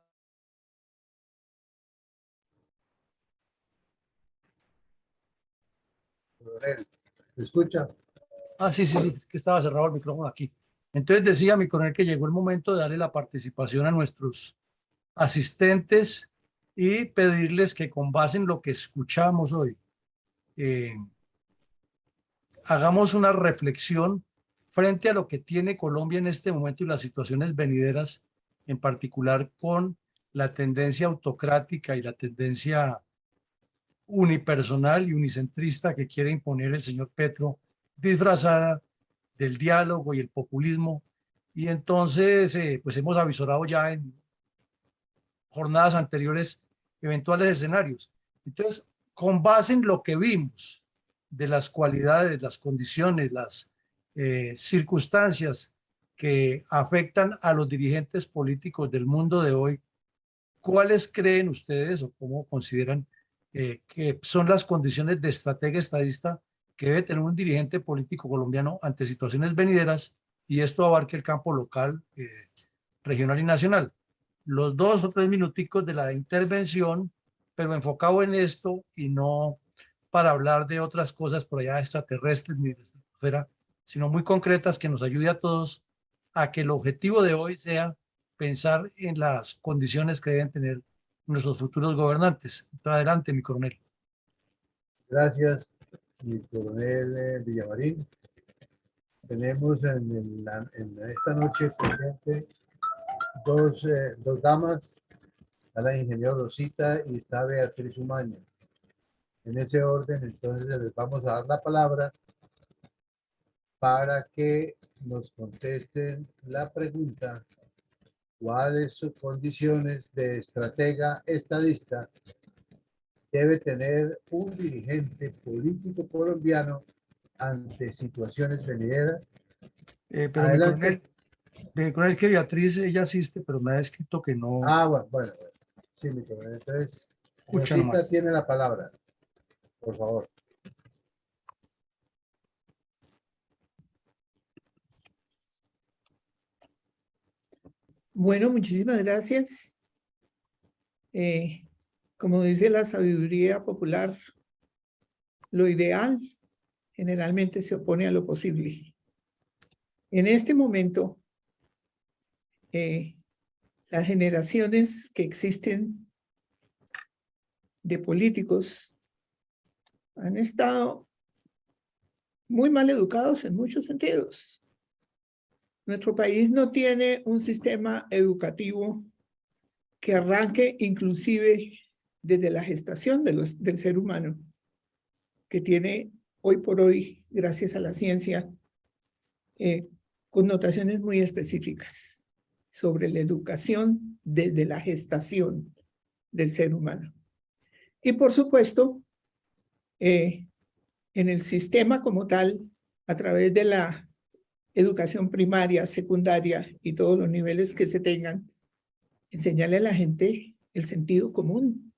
Coronel, ¿me escucha? Ah, sí, es que estaba cerrado el micrófono aquí. Entonces decía mi coronel que llegó el momento de darle la participación a nuestros asistentes y pedirles que con base en lo que escuchamos hoy, eh, hagamos una reflexión frente a lo que tiene Colombia en este momento y las situaciones venideras, en particular con la tendencia autocrática y la tendencia unipersonal y unicentrista que quiere imponer el señor Petro, disfrazada del diálogo y el populismo. Y entonces, pues hemos avisorado ya en jornadas anteriores eventuales escenarios. Entonces, con base en lo que vimos de las cualidades, las condiciones, las circunstancias que afectan a los dirigentes políticos del mundo de hoy, ¿cuáles creen ustedes o cómo consideran que son las condiciones de estratega estadista que debe tener un dirigente político colombiano ante situaciones venideras? Y esto abarca el campo local, regional y nacional. Los 2 o 3 minuticos de la intervención, pero enfocado en esto y no para hablar de otras cosas por allá extraterrestres ni de la estratosfera, sino muy concretas que nos ayude a todos a que el objetivo de hoy sea pensar en las condiciones que deben tener nuestros futuros gobernantes. Adelante, mi coronel. Gracias, mi coronel Villamarín. Tenemos en esta noche presente dos damas, está la ingeniera Rosita y está Beatriz Umaña. En ese orden, entonces les vamos a dar la palabra para que nos contesten la pregunta: ¿cuáles son condiciones de estratega estadista debe tener un dirigente político colombiano ante situaciones venideras? Pero Adelante. mi coronel que Beatriz, ella asiste, pero me ha escrito que no Bueno. Sí, mi coronel. Entonces, escucha Rosita nomás. tiene la palabra, por favor. Bueno, muchísimas gracias. Como dice la sabiduría popular, lo ideal generalmente se opone a lo posible. En este momento, las generaciones que existen de políticos han estado muy mal educados en muchos sentidos. Nuestro país no tiene un sistema educativo que arranque inclusive desde la gestación del ser humano, que tiene hoy por hoy, gracias a la ciencia, connotaciones muy específicas sobre la educación desde la gestación del ser humano. Y por supuesto, en el sistema como tal, a través de la educación primaria, secundaria y todos los niveles que se tengan, enseñarle a la gente el sentido común,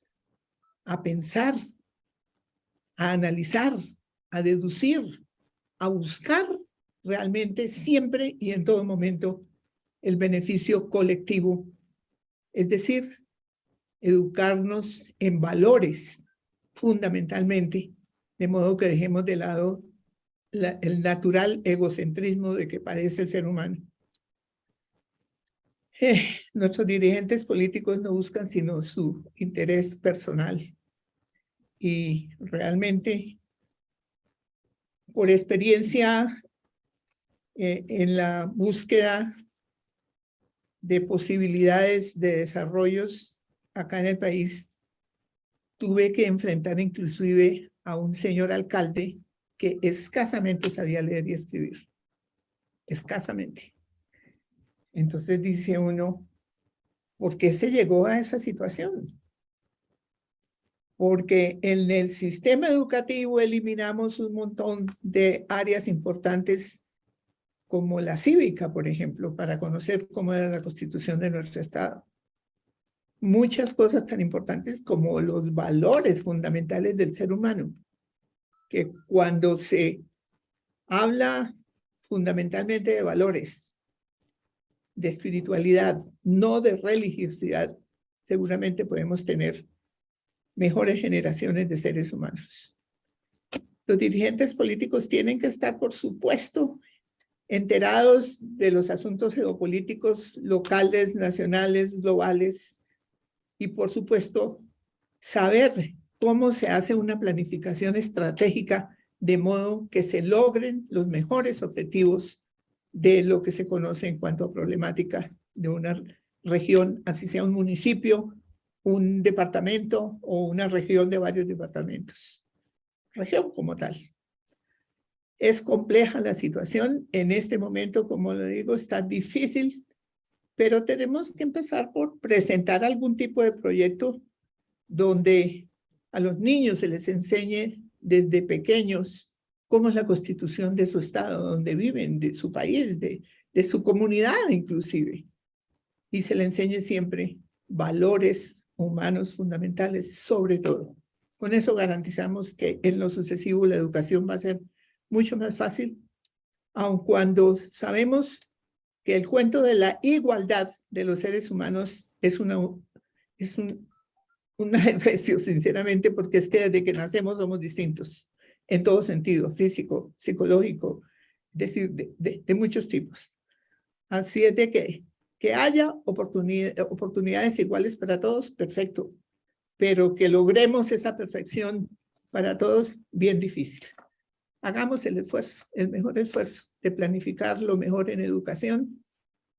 a pensar, a analizar, a deducir, a buscar realmente siempre y en todo momento el beneficio colectivo, es decir, educarnos en valores fundamentalmente, de modo que dejemos de lado el natural egocentrismo de que padece el ser humano. Nuestros dirigentes políticos no buscan sino su interés personal y realmente, por experiencia en la búsqueda de posibilidades de desarrollos acá en el país, tuve que enfrentar inclusive a un señor alcalde que escasamente sabía leer y escribir. Escasamente. Entonces dice uno, ¿Por qué se llegó a esa situación? Porque en el sistema educativo eliminamos un montón de áreas importantes como la cívica, por ejemplo, para conocer cómo era la constitución de nuestro Estado. Muchas cosas tan importantes como los valores fundamentales del ser humano, que cuando se habla fundamentalmente de valores, de espiritualidad, no de religiosidad, seguramente podemos tener mejores generaciones de seres humanos. Los dirigentes políticos tienen que estar, por supuesto, enterados de los asuntos geopolíticos locales, nacionales, globales, y por supuesto, saber cómo se hace una planificación estratégica de modo que se logren los mejores objetivos de lo que se conoce en cuanto a problemática de una región, así sea un municipio, un departamento o una región de varios departamentos. Región como tal. Es compleja la situación. En este momento, como lo digo, está difícil, pero tenemos que empezar por presentar algún tipo de proyecto donde a los niños se les enseñe desde pequeños cómo es la constitución de su estado, donde viven, de su país, de su comunidad inclusive. Y se les enseñe siempre valores humanos fundamentales, sobre todo. Con eso garantizamos que en lo sucesivo la educación va a ser mucho más fácil, aun cuando sabemos que el cuento de la igualdad de los seres humanos es un adefesio, sinceramente, porque es que desde que nacemos somos distintos, en todo sentido, físico, psicológico, decir, de muchos tipos. Así es de que haya oportunidades iguales para todos, perfecto, pero que logremos esa perfección para todos, bien difícil. Hagamos el esfuerzo, el mejor esfuerzo de planificar lo mejor en educación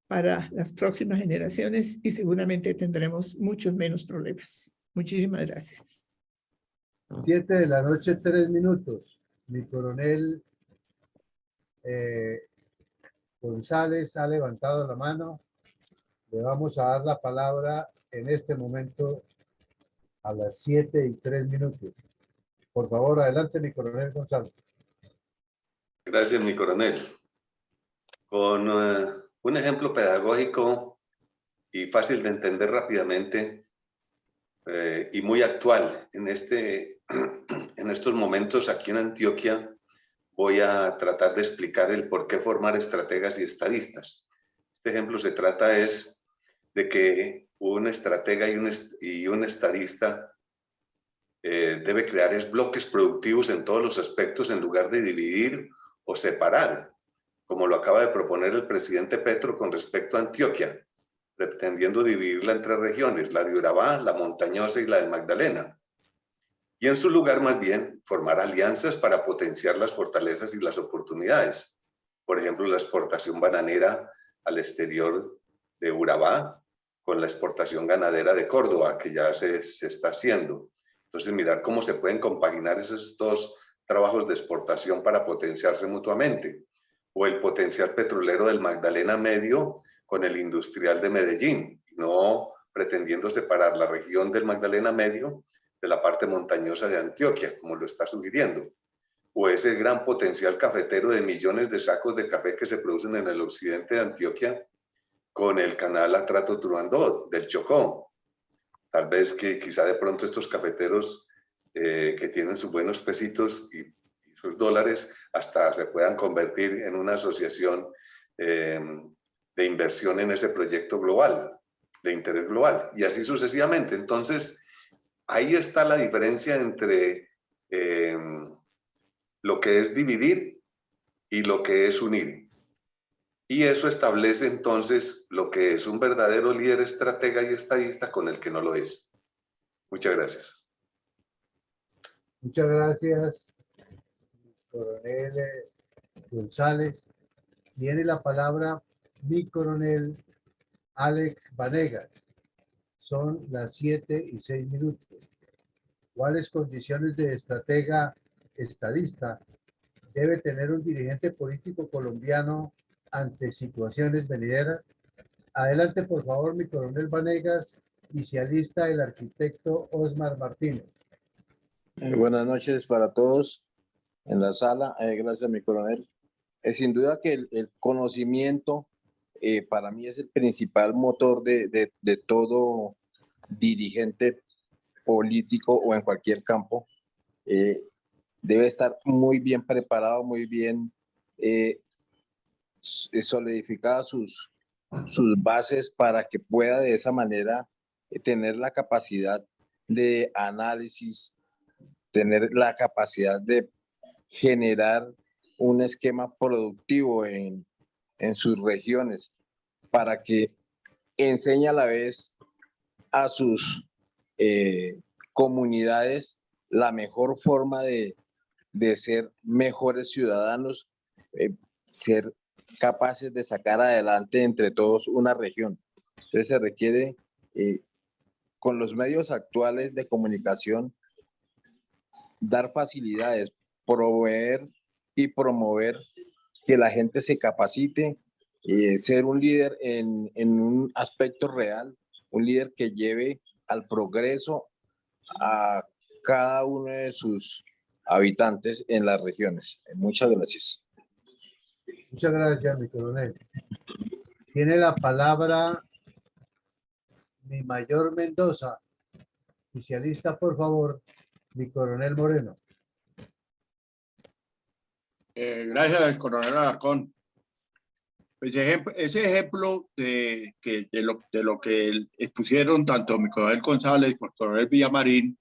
para las próximas generaciones y seguramente tendremos muchos menos problemas. Muchísimas gracias. 7 de la noche, 3 minutos. Mi coronel González ha levantado la mano. Le vamos a dar la palabra en este momento a las 7 y 3 minutos. Por favor, adelante, mi coronel González. Gracias, mi coronel. Con un ejemplo pedagógico y fácil de entender rápidamente y muy actual en estos momentos aquí en Antioquia, voy a tratar de explicar el por qué formar estrategas y estadistas. Este ejemplo se trata de que un estratega y un estadista debe crear bloques productivos en todos los aspectos en lugar de dividir o separar, como lo acaba de proponer el presidente Petro con respecto a Antioquia, pretendiendo dividirla en 3 regiones, la de Urabá, la montañosa y la del Magdalena. Y en su lugar, más bien, formar alianzas para potenciar las fortalezas y las oportunidades. Por ejemplo, la exportación bananera al exterior de Urabá con la exportación ganadera de Córdoba, que ya se está haciendo. Entonces, mirar cómo se pueden compaginar esos 2 trabajos de exportación para potenciarse mutuamente. O el potencial petrolero del Magdalena Medio con el industrial de Medellín, no pretendiendo separar la región del Magdalena Medio de la parte montañosa de Antioquia, como lo está sugiriendo. O ese gran potencial cafetero de millones de sacos de café que se producen en el occidente de Antioquia con el canal Atrato Truandó del Chocó. Tal vez que quizá de pronto estos cafeteros que tienen sus buenos pesitos y sus dólares hasta se puedan convertir en una asociación de inversión en ese proyecto global, de interés global, y así sucesivamente. Entonces, ahí está la diferencia entre lo que es dividir y lo que es unir. Y eso establece entonces lo que es un verdadero líder estratega y estadista con el que no lo es. Muchas gracias. Muchas gracias, coronel González. Tiene la palabra mi coronel Alex Vanegas. Son las 7 y 6 minutos. ¿Cuáles condiciones de estratega estadista debe tener un dirigente político colombiano ante situaciones venideras? Adelante, por favor, mi coronel Vanegas, y se alista el arquitecto Osmar Martínez. Buenas noches para todos en la sala. Gracias, mi coronel. Sin duda que el conocimiento para mí es el principal motor de todo dirigente político o en cualquier campo. Debe estar muy bien preparado, muy bien solidificadas sus bases para que pueda de esa manera tener la capacidad de análisis, tener la capacidad de generar un esquema productivo en sus regiones para que enseñe a la vez a sus comunidades la mejor forma de ser mejores ciudadanos, ser capaces de sacar adelante entre todos una región. Entonces se requiere, con los medios actuales de comunicación, dar facilidades, proveer y promover que la gente se capacite, ser un líder en un aspecto real, un líder que lleve al progreso a cada uno de sus habitantes en las regiones. Muchas gracias. Muchas gracias, mi coronel. Tiene la palabra mi mayor Mendoza, y se alista, por favor, mi coronel Moreno. Gracias, coronel Alarcón. Pues ese ejemplo de lo que expusieron tanto mi coronel González como el coronel Villamarín,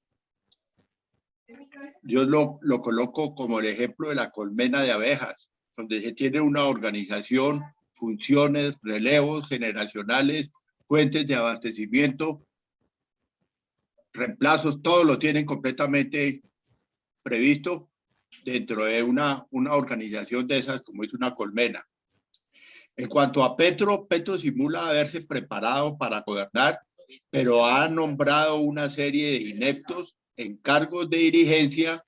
yo lo coloco como el ejemplo de la colmena de abejas, donde se tiene una organización, funciones, relevos generacionales, fuentes de abastecimiento, reemplazos, todo lo tienen completamente previsto dentro de una organización de esas, como es una colmena. En cuanto a Petro simula haberse preparado para gobernar, pero ha nombrado una serie de ineptos en cargos de dirigencia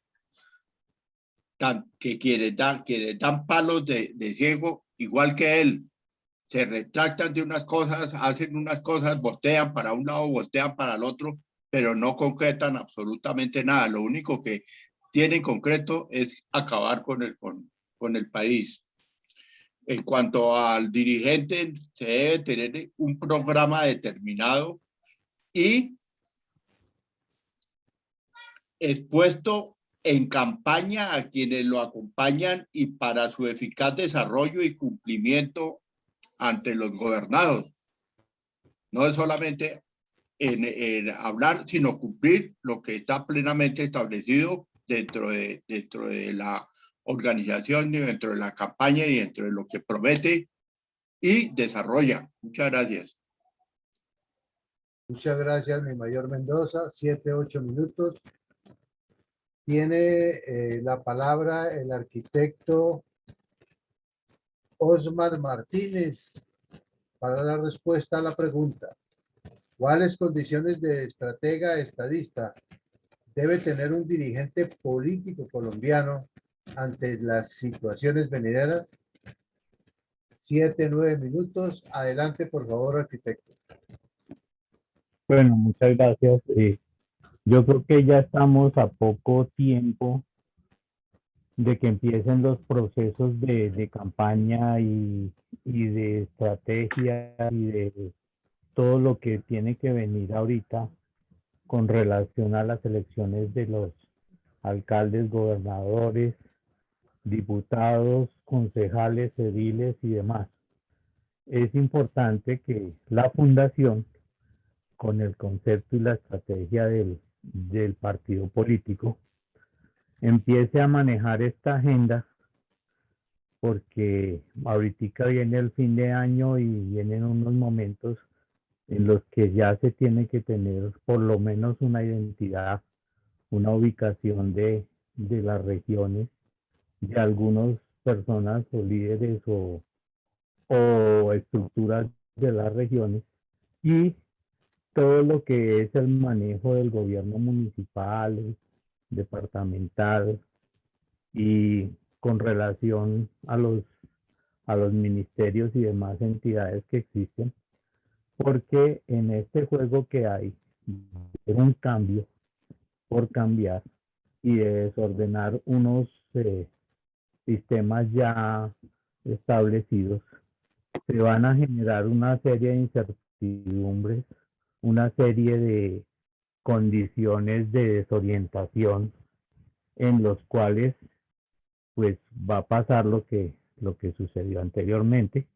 que quienes dan palos de ciego, igual que él. Se retractan de unas cosas, hacen unas cosas, bostean para un lado, bostean para el otro, pero no concretan absolutamente nada. Lo único que tienen concreto es acabar con el país. En cuanto al dirigente, se debe tener un programa determinado y expuesto en campaña a quienes lo acompañan y para su eficaz desarrollo y cumplimiento ante los gobernados. No es solamente en hablar, sino cumplir lo que está plenamente establecido dentro de la organización, dentro de la campaña y dentro de lo que promete y desarrolla. Muchas gracias. Muchas gracias, mi mayor Mendoza. 7, 8 minutos. Tiene la palabra el arquitecto Osmar Martínez para la respuesta a la pregunta. ¿Cuáles condiciones de estratega estadista debe tener un dirigente político colombiano ante las situaciones venideras? 7, 9 minutos. Adelante, por favor, arquitecto. Bueno, muchas gracias. Yo creo que ya estamos a poco tiempo de que empiecen los procesos de campaña y de estrategia y de todo lo que tiene que venir ahorita con relación a las elecciones de los alcaldes, gobernadores, diputados, concejales, ediles y demás. Es importante que la fundación, con el concepto y la estrategia del partido político, empiece a manejar esta agenda, porque ahorita viene el fin de año y vienen unos momentos en los que ya se tiene que tener por lo menos una identidad, una ubicación de las regiones, de algunas personas o líderes o estructuras de las regiones, y todo lo que es el manejo del gobierno municipal, departamental y con relación a los ministerios y demás entidades que existen, porque en este juego que hay, es un cambio por cambiar y de desordenar unos sistemas ya establecidos, se van a generar una serie de incertidumbres, una serie de condiciones de desorientación en los cuales pues va a pasar lo que sucedió anteriormente.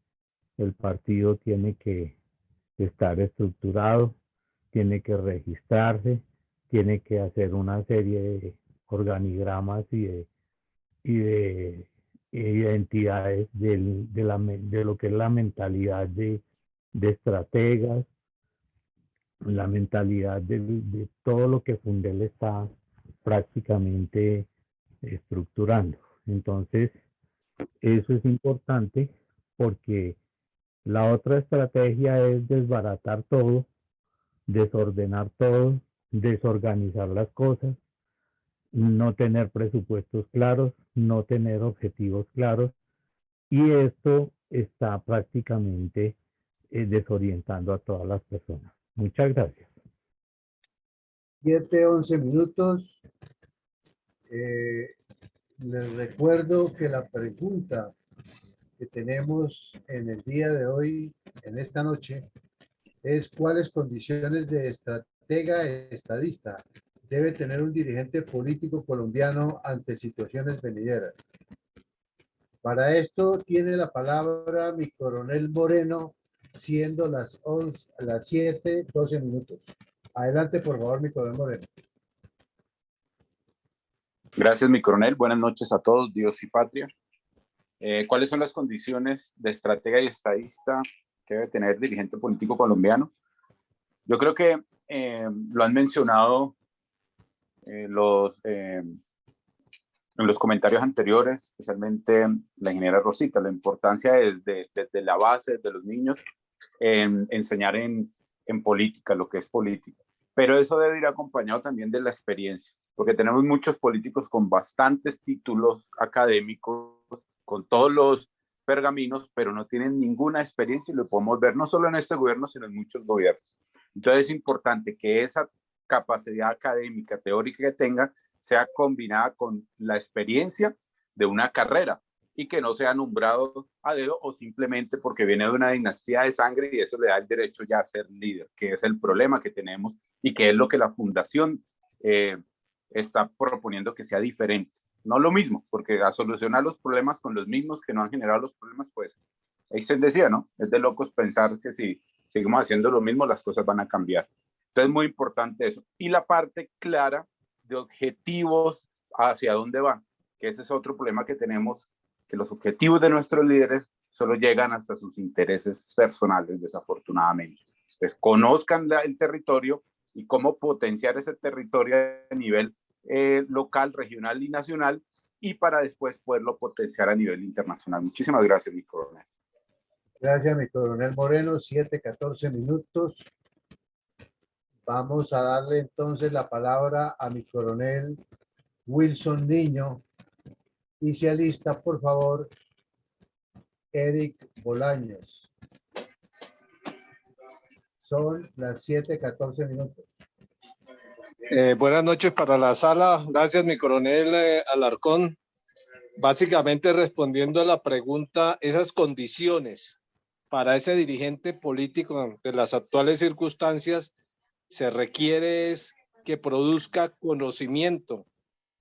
El partido tiene que estar estructurado, tiene que registrarse, tiene que hacer una serie de organigramas y de identidades de lo que es la mentalidad de estrategas, la mentalidad de todo lo que Fundel está prácticamente estructurando. Entonces, eso es importante porque la otra estrategia es desbaratar todo, desordenar todo, desorganizar las cosas, no tener presupuestos claros, no tener objetivos claros, y esto está prácticamente desorientando a todas las personas. Muchas gracias. 7:11 minutos. Les recuerdo que la pregunta que tenemos en el día de hoy, en esta noche, es cuáles condiciones de estratega estadista debe tener un dirigente político colombiano ante situaciones venideras. Para esto tiene la palabra mi coronel Moreno, siendo las 7:12 minutos. Adelante, por favor, mi coronel Moreno. Gracias, mi coronel. Buenas noches a todos, Dios y patria. ¿Cuáles son las condiciones de estratega y estadista que debe tener dirigente político colombiano? Yo creo que lo han mencionado en los comentarios anteriores, especialmente la ingeniera Rosita, la importancia desde la base de los niños en enseñar en política, lo que es política. Pero eso debe ir acompañado también de la experiencia, porque tenemos muchos políticos con bastantes títulos académicos, con todos los pergaminos, pero no tienen ninguna experiencia y lo podemos ver no solo en este gobierno, sino en muchos gobiernos. Entonces es importante que esa capacidad académica, teórica que tenga, sea combinada con la experiencia de una carrera y que no sea nombrado a dedo o simplemente porque viene de una dinastía de sangre y eso le da el derecho ya a ser líder, que es el problema que tenemos y que es lo que la fundación está proponiendo que sea diferente. No lo mismo, porque a solucionar los problemas con los mismos que no han generado los problemas, pues Einstein decía, ¿no? Es de locos pensar que si seguimos haciendo lo mismo, las cosas van a cambiar. Entonces, muy importante eso. Y la parte clara de objetivos hacia dónde van, que ese es otro problema que tenemos, que los objetivos de nuestros líderes solo llegan hasta sus intereses personales, desafortunadamente. Entonces, conozcan el territorio y cómo potenciar ese territorio a nivel local, regional y nacional, y para después poderlo potenciar a nivel internacional. Muchísimas gracias, mi coronel. Gracias, mi coronel Moreno. 7:14 minutos. Vamos a darle entonces la palabra a mi coronel Wilson Niño. Y se alista, por favor, Eric Bolaños. Son las 7:14 minutos. Buenas noches para la sala. Gracias, mi coronel Alarcón. Básicamente respondiendo a la pregunta, esas condiciones para ese dirigente político de las actuales circunstancias se requiere es que produzca conocimiento,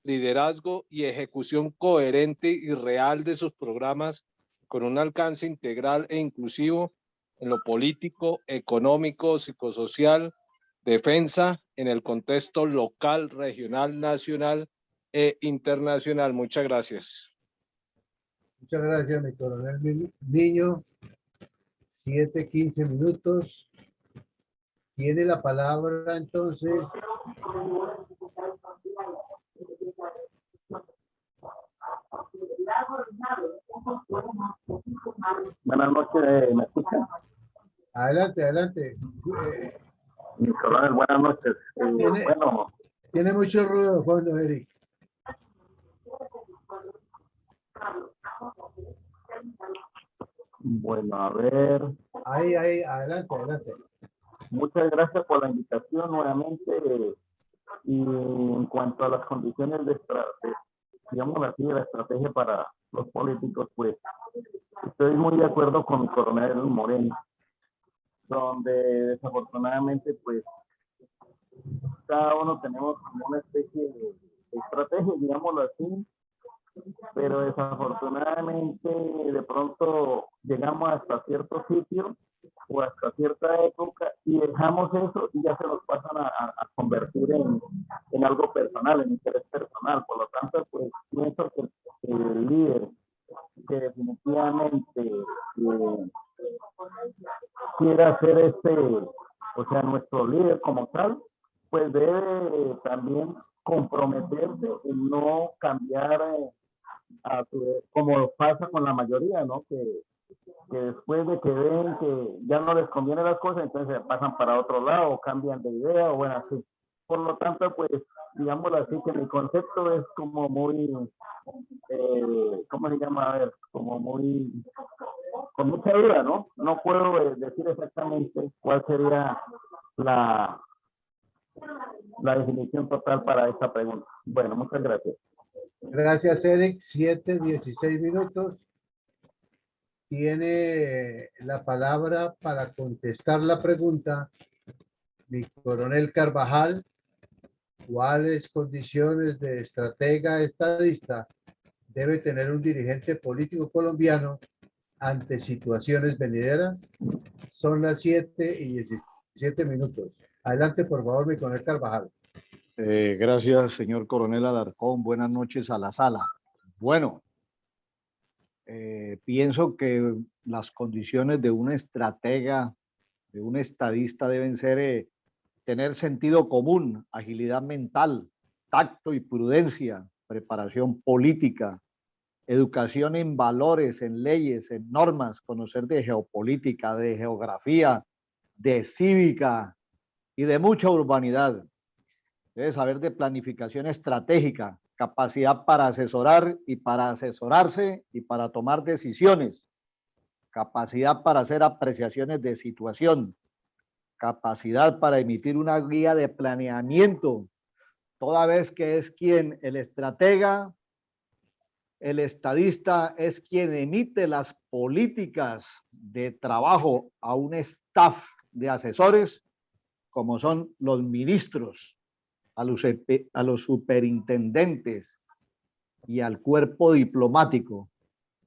liderazgo y ejecución coherente y real de sus programas con un alcance integral e inclusivo en lo político, económico, psicosocial, defensa en el contexto local, regional, nacional e internacional. Muchas gracias. Muchas gracias, mi coronel Niño. 7:15 minutos. Tiene la palabra entonces. Buenas noches, ¿me escuchan? Adelante, adelante. Mi coronel, buenas noches. Tiene mucho ruido de fondo, Eric. Bueno, a ver. Ahí, adelante, adelante. muchas gracias por la invitación nuevamente. Y en cuanto a las condiciones de digamos así, de la estrategia para los políticos, pues estoy muy de acuerdo con mi coronel Moreno, donde desafortunadamente pues cada uno tenemos como una especie de estrategia, digámoslo así, pero desafortunadamente de pronto llegamos hasta cierto sitio o hasta cierta época y dejamos eso y ya se nos pasan a convertir en algo personal, en interés personal. Por lo tanto, pues pienso que el líder que definitivamente quiera ser o sea, nuestro líder como tal, pues debe también comprometerse en no cambiar como pasa con la mayoría, ¿no? Que después de que ven que ya no les conviene las cosas, entonces se pasan para otro lado, o cambian de idea, o bueno, así. Por lo tanto, pues, digámoslo así, que mi concepto es como muy, ¿cómo se llama? A ver, como muy, con mucha duda, ¿no? No puedo decir exactamente cuál sería la definición total para esta pregunta. Bueno, muchas gracias. Gracias, Eric. 7:16 minutos. Tiene la palabra para contestar la pregunta mi coronel Carvajal. ¿Cuáles condiciones de estratega estadista debe tener un dirigente político colombiano ante situaciones venideras? Son las 7:17 minutos. Adelante, por favor, mi coronel Carvajal. Gracias, señor coronel Alarcón. Buenas noches a la sala. Bueno, pienso que las condiciones de una estratega, de un estadista deben ser tener sentido común, agilidad mental, tacto y prudencia, preparación política, educación en valores, en leyes, en normas, conocer de geopolítica, de geografía, de cívica y de mucha urbanidad. Debe saber de planificación estratégica, capacidad para asesorar y para asesorarse y para tomar decisiones, capacidad para hacer apreciaciones de situación, capacidad para emitir una guía de planeamiento, toda vez que es quien el estratega, el estadista es quien emite las políticas de trabajo a un staff de asesores, como son los ministros, a los superintendentes y al cuerpo diplomático.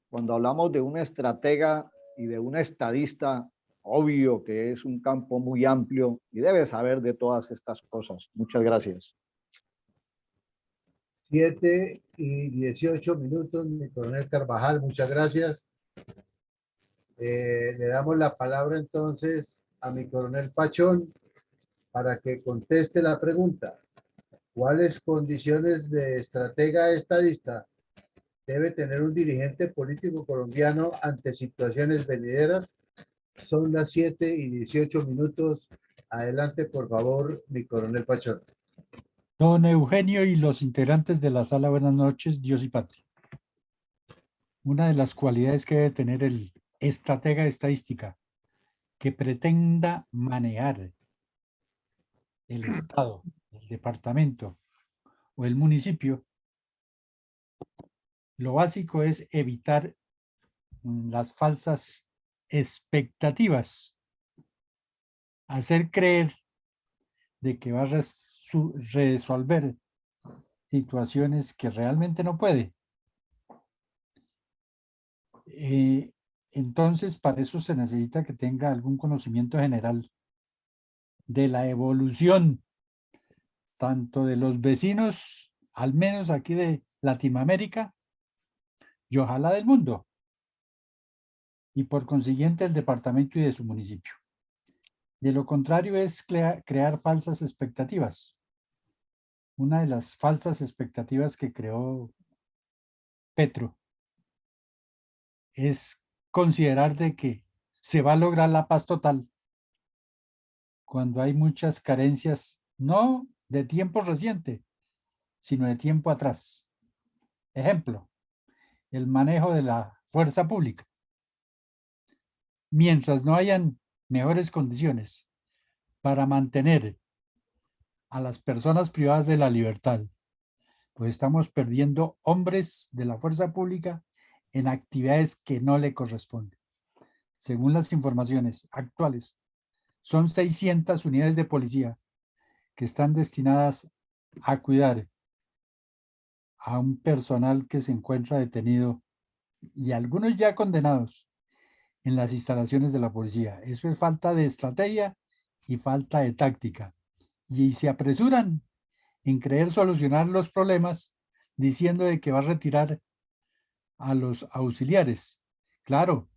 Cuando hablamos de una estratega y de una estadista, obvio que es un campo muy amplio y debe saber de todas estas cosas. Muchas gracias. 7:18 minutos, mi coronel Carvajal, muchas gracias. Le damos la palabra entonces a mi coronel Pachón para que conteste la pregunta. ¿Cuáles condiciones de estratega estadista debe tener un dirigente político colombiano ante situaciones venideras? Son las 7:18 minutos. Adelante, por favor, mi coronel Pachón. Don Eugenio y los integrantes de la sala, buenas noches, Dios y patria. Una de las cualidades que debe tener el estratega estadística que pretenda manejar el estado, el departamento o el municipio, lo básico es evitar las falsas expectativas, hacer creer de que va a resolver situaciones que realmente no puede. Entonces, para eso se necesita que tenga algún conocimiento general de la evolución, tanto de los vecinos, al menos aquí de Latinoamérica, y ojalá del mundo, y por consiguiente el departamento y de su municipio. De lo contrario es crear falsas expectativas. Una de las falsas expectativas que creó Petro es considerar de que se va a lograr la paz total cuando hay muchas carencias, no de tiempo reciente, sino de tiempo atrás. Ejemplo, el manejo de la fuerza pública. Mientras no hayan mejores condiciones para mantener a las personas privadas de la libertad, pues estamos perdiendo hombres de la fuerza pública en actividades que no le corresponden. Según las informaciones actuales, son 600 unidades de policía que están destinadas a cuidar a un personal que se encuentra detenido y algunos ya condenados en las instalaciones de la policía. Eso es falta de estrategia y falta de táctica. Y se apresuran en creer solucionar los problemas diciendo de que va a retirar a los auxiliares. Claro,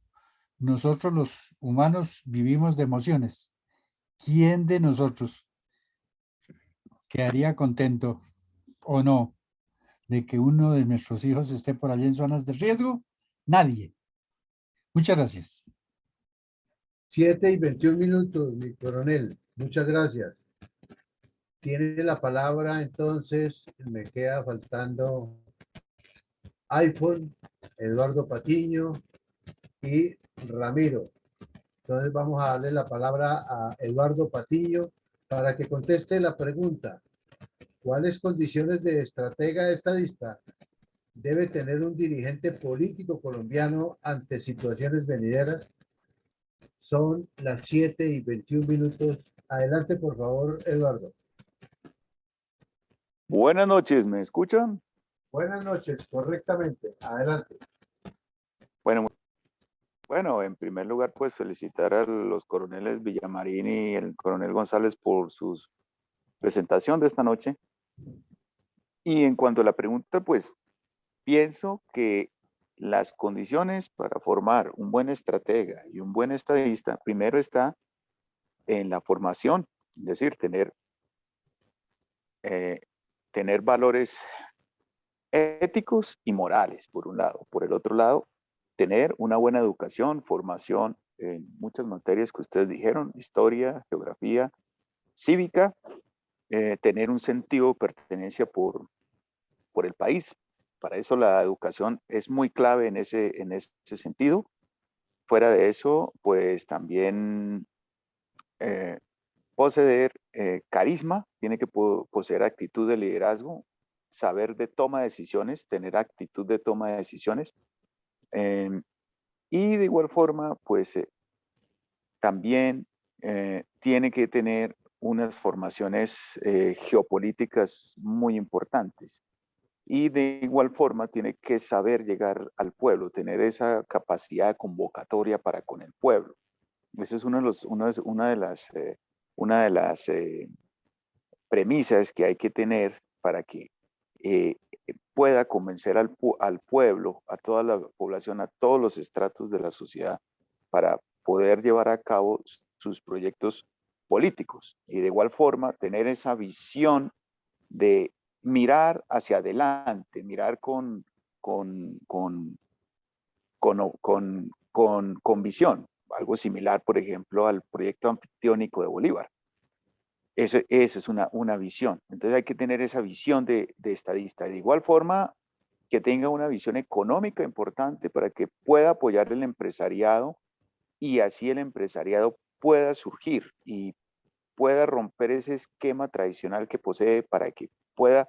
nosotros los humanos vivimos de emociones. ¿Quién de nosotros quedaría contento o no de que uno de nuestros hijos esté por allá en zonas de riesgo? Nadie. Muchas gracias. 7:21, mi coronel. Muchas gracias. Tiene la palabra, entonces, me queda faltando iPhone, Eduardo Patiño y Ramiro. Entonces vamos a darle la palabra a Eduardo Patiño para que conteste la pregunta. ¿Cuáles condiciones de estratega estadista debe tener un dirigente político colombiano ante situaciones venideras? Son las 7:21. Adelante, por favor, Eduardo. Buenas noches, ¿me escuchan? Buenas noches, correctamente. Adelante. Bueno, en primer lugar, pues felicitar a los coroneles Villamarín y el coronel González por su presentación de esta noche. Y en cuanto a la pregunta, pues pienso que las condiciones para formar un buen estratega y un buen estadista, primero está en la formación, es decir, tener valores éticos y morales, por un lado. Por el otro lado, tener una buena educación, formación en muchas materias que ustedes dijeron, historia, geografía, cívica, tener un sentido de pertenencia por el país. Para eso la educación es muy clave en ese sentido. Fuera de eso, pues también poseer carisma, tiene que poseer actitud de liderazgo, saber de toma de decisiones, tener actitud de toma de decisiones. Y de igual forma, pues también tiene que tener unas formaciones geopolíticas muy importantes. Y de igual forma tiene que saber llegar al pueblo, tener esa capacidad de convocatoria para con el pueblo. Esa es una de las premisas que hay que tener para que pueda convencer al pueblo, a toda la población, a todos los estratos de la sociedad, para poder llevar a cabo sus proyectos políticos. Y de igual forma, tener esa visión de mirar hacia adelante, mirar con visión. Algo similar, por ejemplo, al proyecto anfictiónico de Bolívar. Eso es una visión. Entonces hay que tener esa visión de estadista. De igual forma, que tenga una visión económica importante para que pueda apoyar el empresariado y así el empresariado pueda surgir y pueda romper ese esquema tradicional que posee para que pueda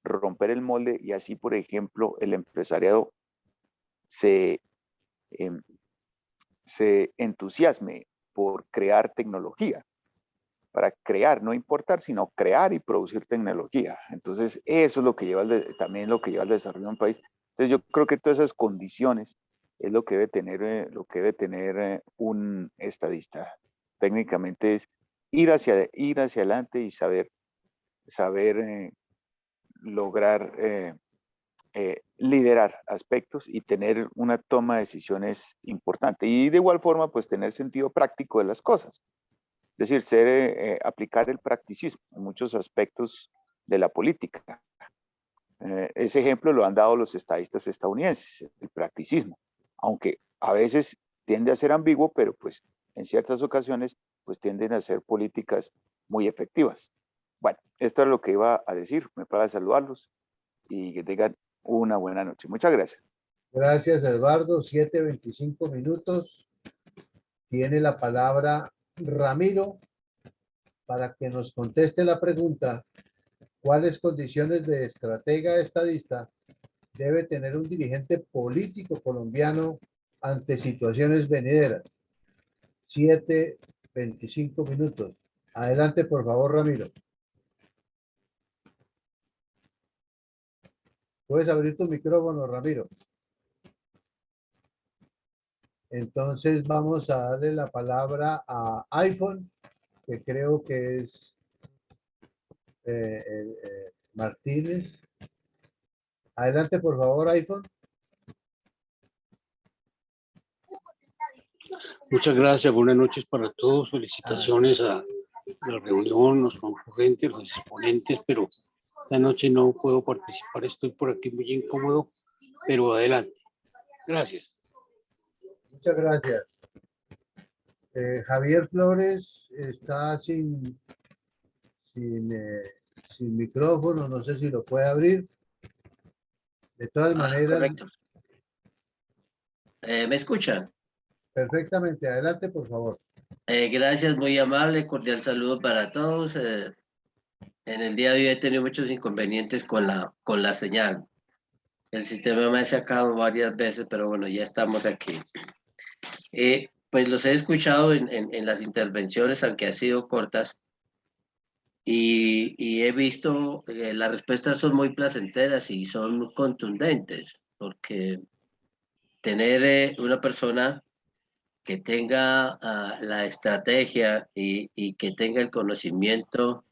romper el molde y así, por ejemplo, el empresariado se entusiasme por crear tecnología. Para crear, no importar, sino crear y producir tecnología. Entonces, eso es lo que lleva también lo que lleva al desarrollo de un país. Entonces, yo creo que todas esas condiciones es lo que debe tener un estadista. Técnicamente es ir hacia adelante y saber lograr liderar aspectos y tener una toma de decisiones importante. Y de igual forma, pues tener sentido práctico de las cosas. Es decir, aplicar el practicismo en muchos aspectos de la política. Ese ejemplo lo han dado los estadistas estadounidenses, el practicismo, aunque a veces tiende a ser ambiguo, pero pues en ciertas ocasiones pues tienden a ser políticas muy efectivas. Bueno, esto es lo que iba a decir. Me para saludarlos y que tengan una buena noche. Muchas gracias. Gracias, Eduardo. 7:25. Tiene la palabra Ramiro para que nos conteste la pregunta, ¿cuáles condiciones de estratega estadista debe tener un dirigente político colombiano ante situaciones venideras? 7:25 minutos. Adelante, por favor, Ramiro. Puedes abrir tu micrófono, Ramiro. Entonces vamos a darle la palabra a iPhone, que creo que es Martínez. Adelante, por favor, iPhone. Muchas gracias, buenas noches para todos. Felicitaciones a la reunión, los concurrentes, los exponentes, pero esta noche no puedo participar, estoy por aquí muy incómodo, pero adelante. Gracias. Muchas gracias. Javier Flores está sin micrófono, no sé si lo puede abrir. De todas maneras. Correcto. ¿Me escuchan? Perfectamente, adelante, por favor. Gracias, muy amable, cordial saludo para todos. En el día de hoy he tenido muchos inconvenientes con la señal. El sistema me ha sacado varias veces, pero bueno, ya estamos aquí. Pues los he escuchado en las intervenciones, aunque han sido cortas, y he visto las respuestas son muy placenteras y son contundentes, porque tener una persona que tenga la estrategia y que tenga el conocimiento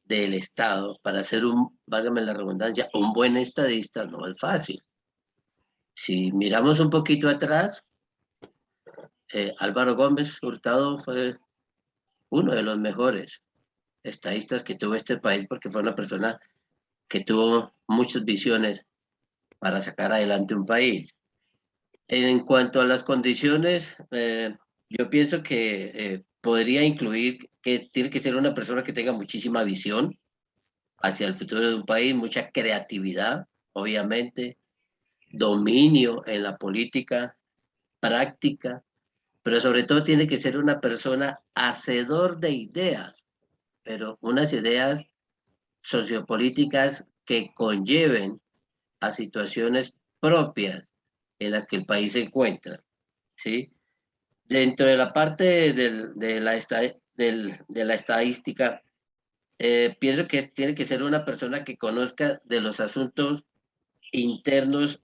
del Estado para ser válgame la redundancia, un buen estadista no es fácil. Si miramos un poquito atrás, Álvaro Gómez Hurtado fue uno de los mejores estadistas que tuvo este país porque fue una persona que tuvo muchas visiones para sacar adelante un país. En cuanto a las condiciones, yo pienso que podría incluir que tiene que ser una persona que tenga muchísima visión hacia el futuro de un país, mucha creatividad, obviamente, dominio en la política, práctica, pero sobre todo tiene que ser una persona hacedor de ideas, pero unas ideas sociopolíticas que conlleven a situaciones propias en las que el país se encuentra, ¿sí? Dentro de la parte de la estadística, pienso que tiene que ser una persona que conozca de los asuntos internos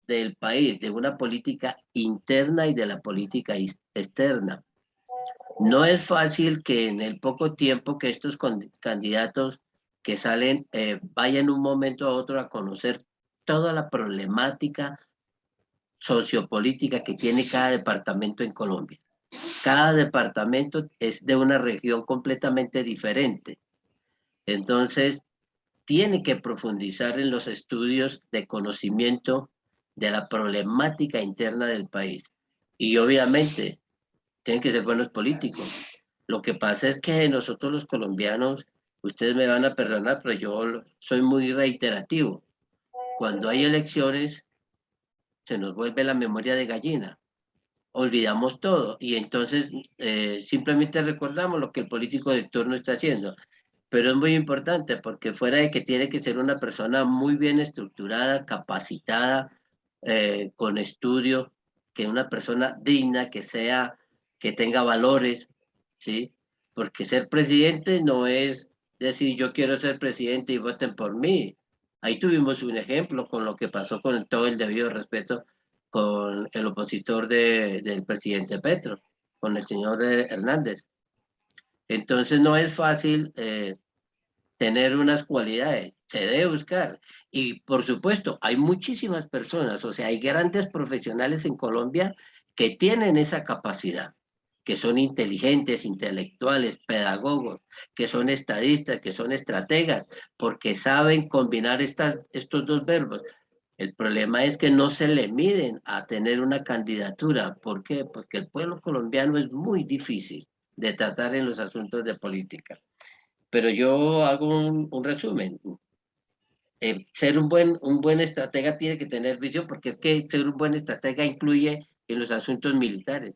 del país, de una política interna y de la política externa. No es fácil que en el poco tiempo que estos candidatos que salen vayan un momento a otro a conocer toda la problemática sociopolítica que tiene cada departamento en Colombia. Cada departamento es de una región completamente diferente. Entonces, tiene que profundizar en los estudios de conocimiento de la problemática interna del país. Y obviamente, tienen que ser buenos políticos. Lo que pasa es que nosotros los colombianos, ustedes me van a perdonar, pero yo soy muy reiterativo. Cuando hay elecciones, se nos vuelve la memoria de gallina. Olvidamos todo y entonces simplemente recordamos lo que el político de turno está haciendo. Pero es muy importante porque fuera de que tiene que ser una persona muy bien estructurada, capacitada, con estudio, que una persona digna, que tenga valores, ¿sí? Porque ser presidente no es decir yo quiero ser presidente y voten por mí. Ahí tuvimos un ejemplo con lo que pasó con todo el debido respeto con el opositor del presidente Petro, con el señor Hernández. Entonces no es fácil tener unas cualidades, se debe buscar. Y por supuesto, hay muchísimas personas, o sea, hay grandes profesionales en Colombia que tienen esa capacidad, que son inteligentes, intelectuales, pedagogos, que son estadistas, que son estrategas, porque saben combinar estos dos verbos. El problema es que no se le miden a tener una candidatura. ¿Por qué? Porque el pueblo colombiano es muy difícil de tratar en los asuntos de política. Pero yo hago un resumen. Ser un buen estratega tiene que tener visión, porque es que ser un buen estratega incluye en los asuntos militares.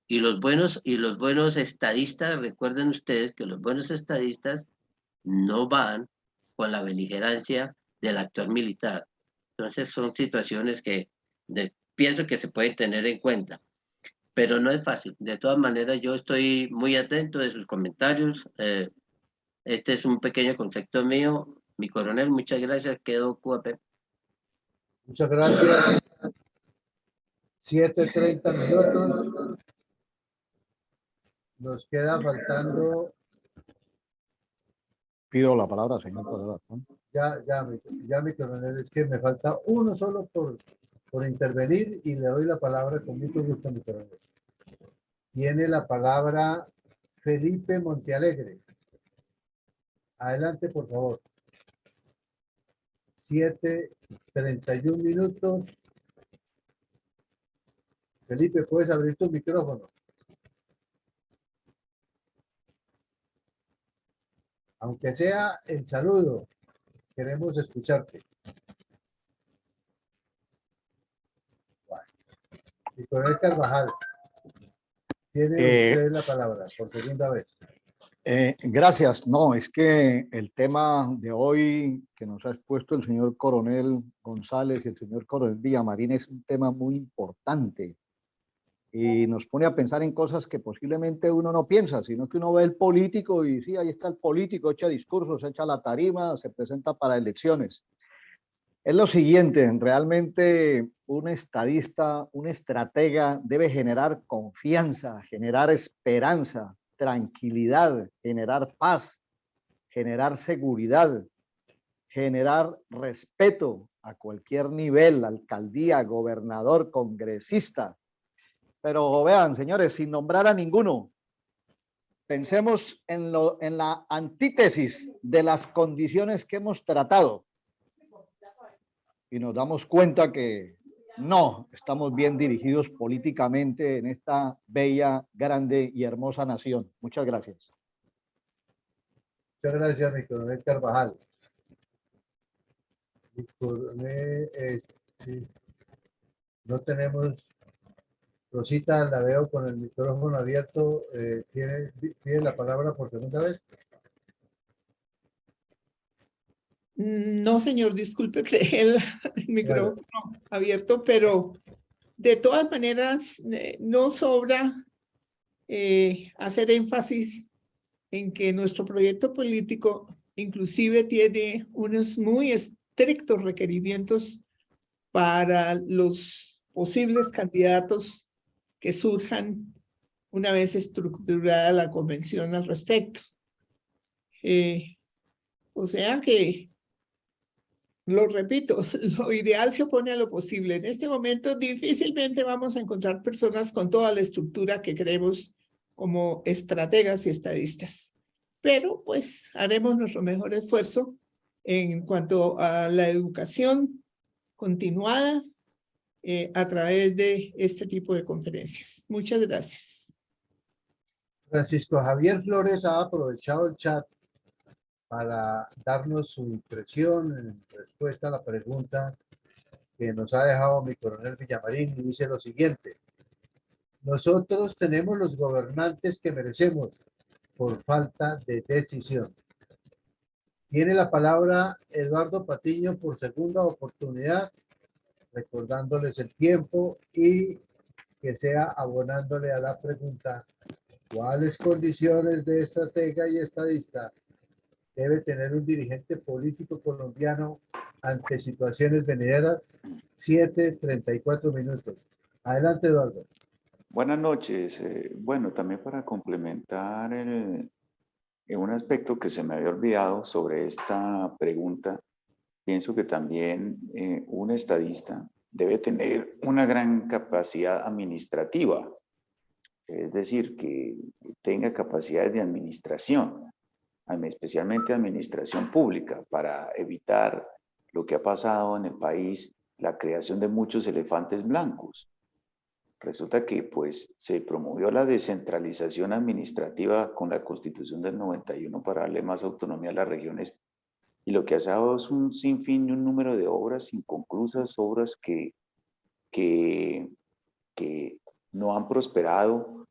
Y los buenos estadistas, recuerden ustedes que los buenos estadistas no van con la beligerancia del actor militar. Entonces son situaciones que pienso que se pueden tener en cuenta, pero no es fácil. De todas maneras, yo estoy muy atento de sus comentarios. Este es un pequeño concepto mío. Mi coronel, muchas gracias. Quedo QAP. Muchas gracias. 7:30 minutos. Nos queda faltando. Pido la palabra, señor coronel. Ya, mi coronel, es que me falta uno solo por intervenir y le doy la palabra con mucho gusto a mi coronel. Tiene la palabra Felipe Montealegre. Adelante, por favor. 7:31 minutos. Felipe, puedes abrir tu micrófono. Aunque sea el saludo, queremos escucharte. Y coronel Carvajal, tiene usted la palabra por segunda vez. Gracias. No, es que el tema de hoy que nos ha expuesto el señor coronel González y el señor coronel Villamarín es un tema muy importante y nos pone a pensar en cosas que posiblemente uno no piensa, sino que uno ve el político y sí, ahí está el político, echa discursos, echa la tarima, se presenta para elecciones. Es lo siguiente, realmente un estadista, un estratega debe generar confianza, generar esperanza, tranquilidad, generar paz, generar seguridad, generar respeto a cualquier nivel, alcaldía, gobernador, congresista. Pero vean, señores, sin nombrar a ninguno, pensemos en la antítesis de las condiciones que hemos tratado. Y nos damos cuenta que no estamos bien dirigidos políticamente en esta bella, grande y hermosa nación. Muchas gracias. Muchas gracias, mi coronel Carvajal. Mi coronel, sí. No tenemos. Rosita, la veo con el micrófono abierto. ¿Tiene la palabra por segunda vez? No, señor, disculpe que el micrófono abierto, pero de todas maneras no sobra hacer énfasis en que nuestro proyecto político inclusive tiene unos muy estrictos requerimientos para los posibles candidatos que surjan una vez estructurada la convención al respecto. O sea que, lo repito, lo ideal se opone a lo posible. En este momento difícilmente vamos a encontrar personas con toda la estructura que queremos como estrategas y estadistas. Pero pues haremos nuestro mejor esfuerzo en cuanto a la educación continuada a través de este tipo de conferencias. Muchas gracias. Francisco Javier Flores ha aprovechado el chat para darnos su impresión en respuesta a la pregunta que nos ha dejado mi coronel Villamarín y dice lo siguiente: nosotros tenemos los gobernantes que merecemos por falta de decisión. Tiene la palabra Eduardo Patiño por segunda oportunidad, recordándoles el tiempo y que sea abonándole a la pregunta: ¿cuáles condiciones de estratega y estadista debe tener un dirigente político colombiano ante situaciones venideras? 7:34 minutos. Adelante, Eduardo. Buenas noches. Bueno, también para complementar un aspecto que se me había olvidado sobre esta pregunta, pienso que también un estadista debe tener una gran capacidad administrativa, es decir, que tenga capacidades de administración, especialmente administración pública, para evitar lo que ha pasado en el país, la creación de muchos elefantes blancos. Resulta que pues se promovió la descentralización administrativa con la Constitución del 91 para darle más autonomía a las regiones, y lo que ha dado es un sinfín y un número de obras inconclusas, obras que no han prosperado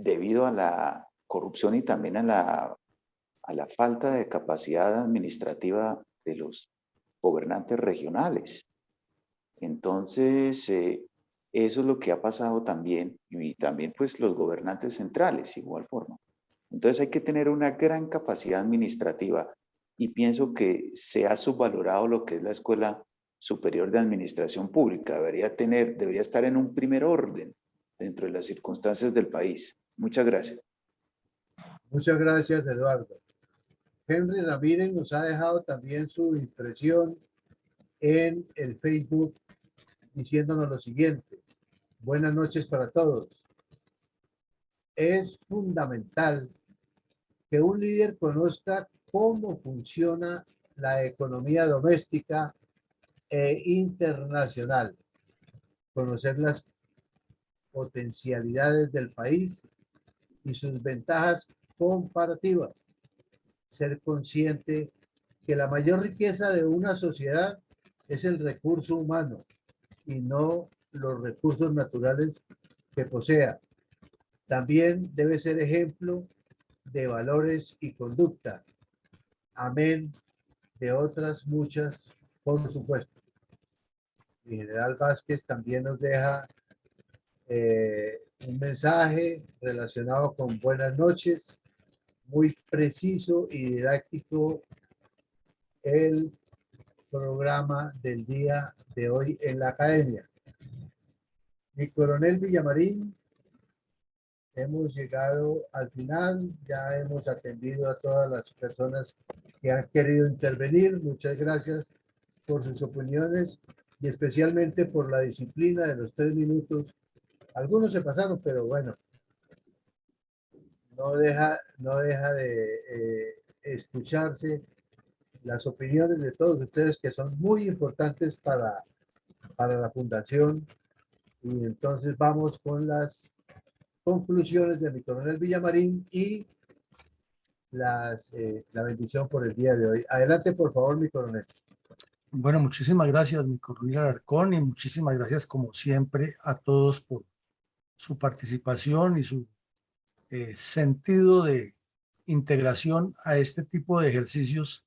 debido a la corrupción y también a la falta de capacidad administrativa de los gobernantes regionales. Entonces, eso es lo que ha pasado también, y también pues los gobernantes centrales, igual forma. Entonces hay que tener una gran capacidad administrativa y pienso que se ha subvalorado lo que es la Escuela Superior de Administración Pública. Debería estar en un primer orden dentro de las circunstancias del país. Muchas gracias. Muchas gracias, Eduardo. Henry Ramírez nos ha dejado también su impresión en el Facebook diciéndonos lo siguiente. Buenas noches para todos. Es fundamental que un líder conozca cómo funciona la economía doméstica e internacional, conocer las potencialidades del país y sus ventajas comparativas, ser consciente que la mayor riqueza de una sociedad es el recurso humano y no los recursos naturales que posea. También debe ser ejemplo de valores y conducta, amén de otras muchas, por supuesto. El general Vázquez también nos deja un mensaje relacionado con buenas noches, muy preciso y didáctico el programa del día de hoy en la academia. Mi coronel Villamarín, hemos llegado al final, ya hemos atendido a todas las personas que han querido intervenir. Muchas gracias por sus opiniones y especialmente por la disciplina de los 3 minutos. Algunos se pasaron, pero bueno, no deja de escucharse las opiniones de todos ustedes que son muy importantes para la fundación. Y entonces vamos con las conclusiones de mi coronel Villamarín y la bendición por el día de hoy. Adelante, por favor, mi coronel. Bueno, muchísimas gracias, mi coronel Alarcón, y muchísimas gracias, como siempre, a todos por su participación y su sentido de integración a este tipo de ejercicios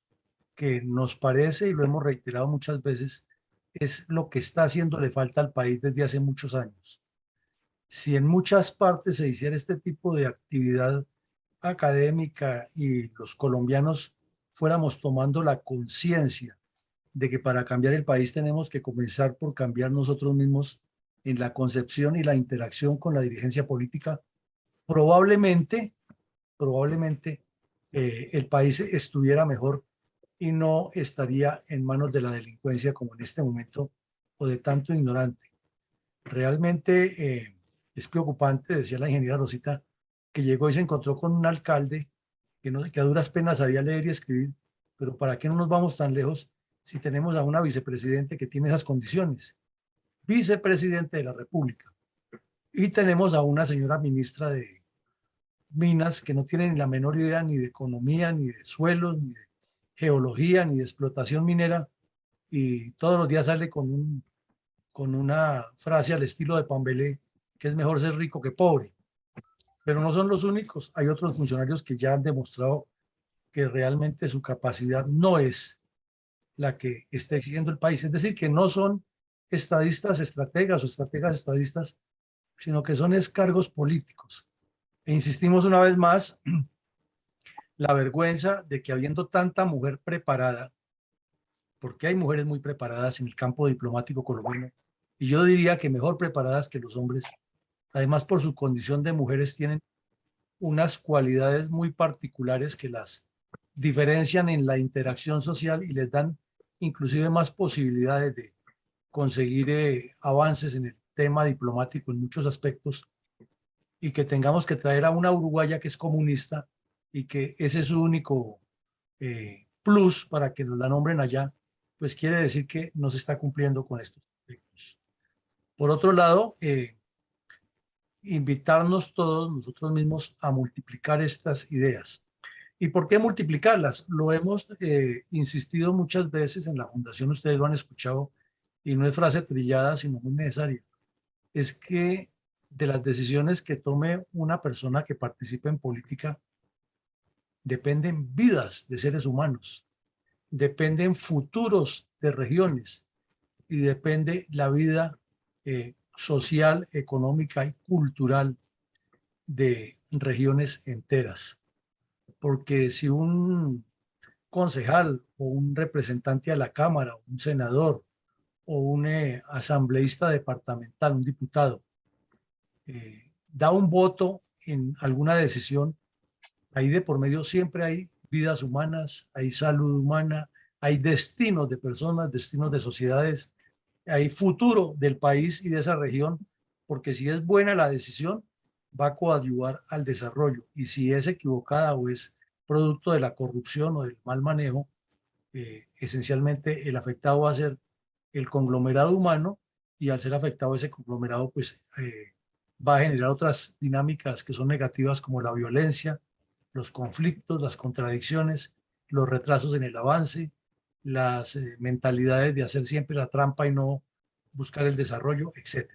que nos parece, y lo hemos reiterado muchas veces, es lo que está haciéndole falta al país desde hace muchos años. Si en muchas partes se hiciera este tipo de actividad académica y los colombianos fuéramos tomando la conciencia de que para cambiar el país tenemos que comenzar por cambiar nosotros mismos en la concepción y la interacción con la dirigencia política, probablemente el país estuviera mejor y no estaría en manos de la delincuencia como en este momento o de tanto ignorante. Realmente es preocupante, decía la ingeniera Rosita, que llegó y se encontró con un alcalde que a duras penas sabía leer y escribir, pero ¿para qué no nos vamos tan lejos si tenemos a una vicepresidente que tiene esas condiciones? Vicepresidente de la República. Y tenemos a una señora ministra de Minas que no tiene ni la menor idea ni de economía, ni de suelos, ni de geología, ni de explotación minera, y todos los días sale con una frase al estilo de Pambelé, que es mejor ser rico que pobre. Pero no son los únicos. Hay otros funcionarios que ya han demostrado que realmente su capacidad no es la que está exigiendo el país. Es decir, que no son estadistas estrategas o estrategas estadistas, sino que son cargos políticos. E insistimos una vez más, la vergüenza de que habiendo tanta mujer preparada, porque hay mujeres muy preparadas en el campo diplomático colombiano, y yo diría que mejor preparadas que los hombres, además por su condición de mujeres tienen unas cualidades muy particulares que las diferencian en la interacción social y les dan inclusive más posibilidades de conseguir avances en el tema diplomático en muchos aspectos, y que tengamos que traer a una uruguaya que es comunista y que ese es su único plus para que nos la nombren allá, pues quiere decir que no se está cumpliendo con estos aspectos. Por otro lado, invitarnos todos nosotros mismos a multiplicar estas ideas. ¿Y por qué multiplicarlas? Lo hemos insistido muchas veces en la Fundación, ustedes lo han escuchado, y no es frase trillada, sino muy necesaria. Es que de las decisiones que tome una persona que participe en política dependen vidas de seres humanos, dependen futuros de regiones y depende la vida social, económica y cultural de regiones enteras. Porque si un concejal o un representante a la Cámara, un senador o un asambleísta departamental, un diputado, da un voto en alguna decisión, ahí de por medio siempre hay vidas humanas, hay salud humana, hay destinos de personas, destinos de sociedades, hay futuro del país y de esa región, porque si es buena la decisión, va a coadyuvar al desarrollo, y si es equivocada o es producto de la corrupción o del mal manejo, esencialmente el afectado va a ser el conglomerado humano, y al ser afectado ese conglomerado, pues va a generar otras dinámicas que son negativas, como la violencia, los conflictos, las contradicciones, los retrasos en el avance, las mentalidades de hacer siempre la trampa y no buscar el desarrollo, etc.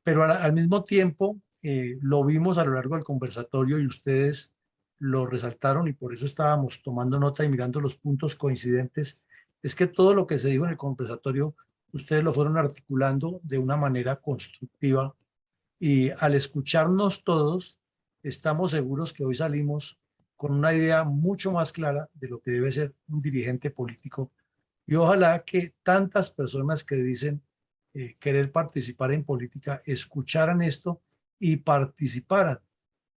Pero al mismo tiempo, lo vimos a lo largo del conversatorio y ustedes lo resaltaron, y por eso estábamos tomando nota y mirando los puntos coincidentes, es que todo lo que se dijo en el conversatorio, ustedes lo fueron articulando de una manera constructiva, y al escucharnos todos, estamos seguros que hoy salimos con una idea mucho más clara de lo que debe ser un dirigente político, y ojalá que tantas personas que dicen querer participar en política escucharan esto y participaran,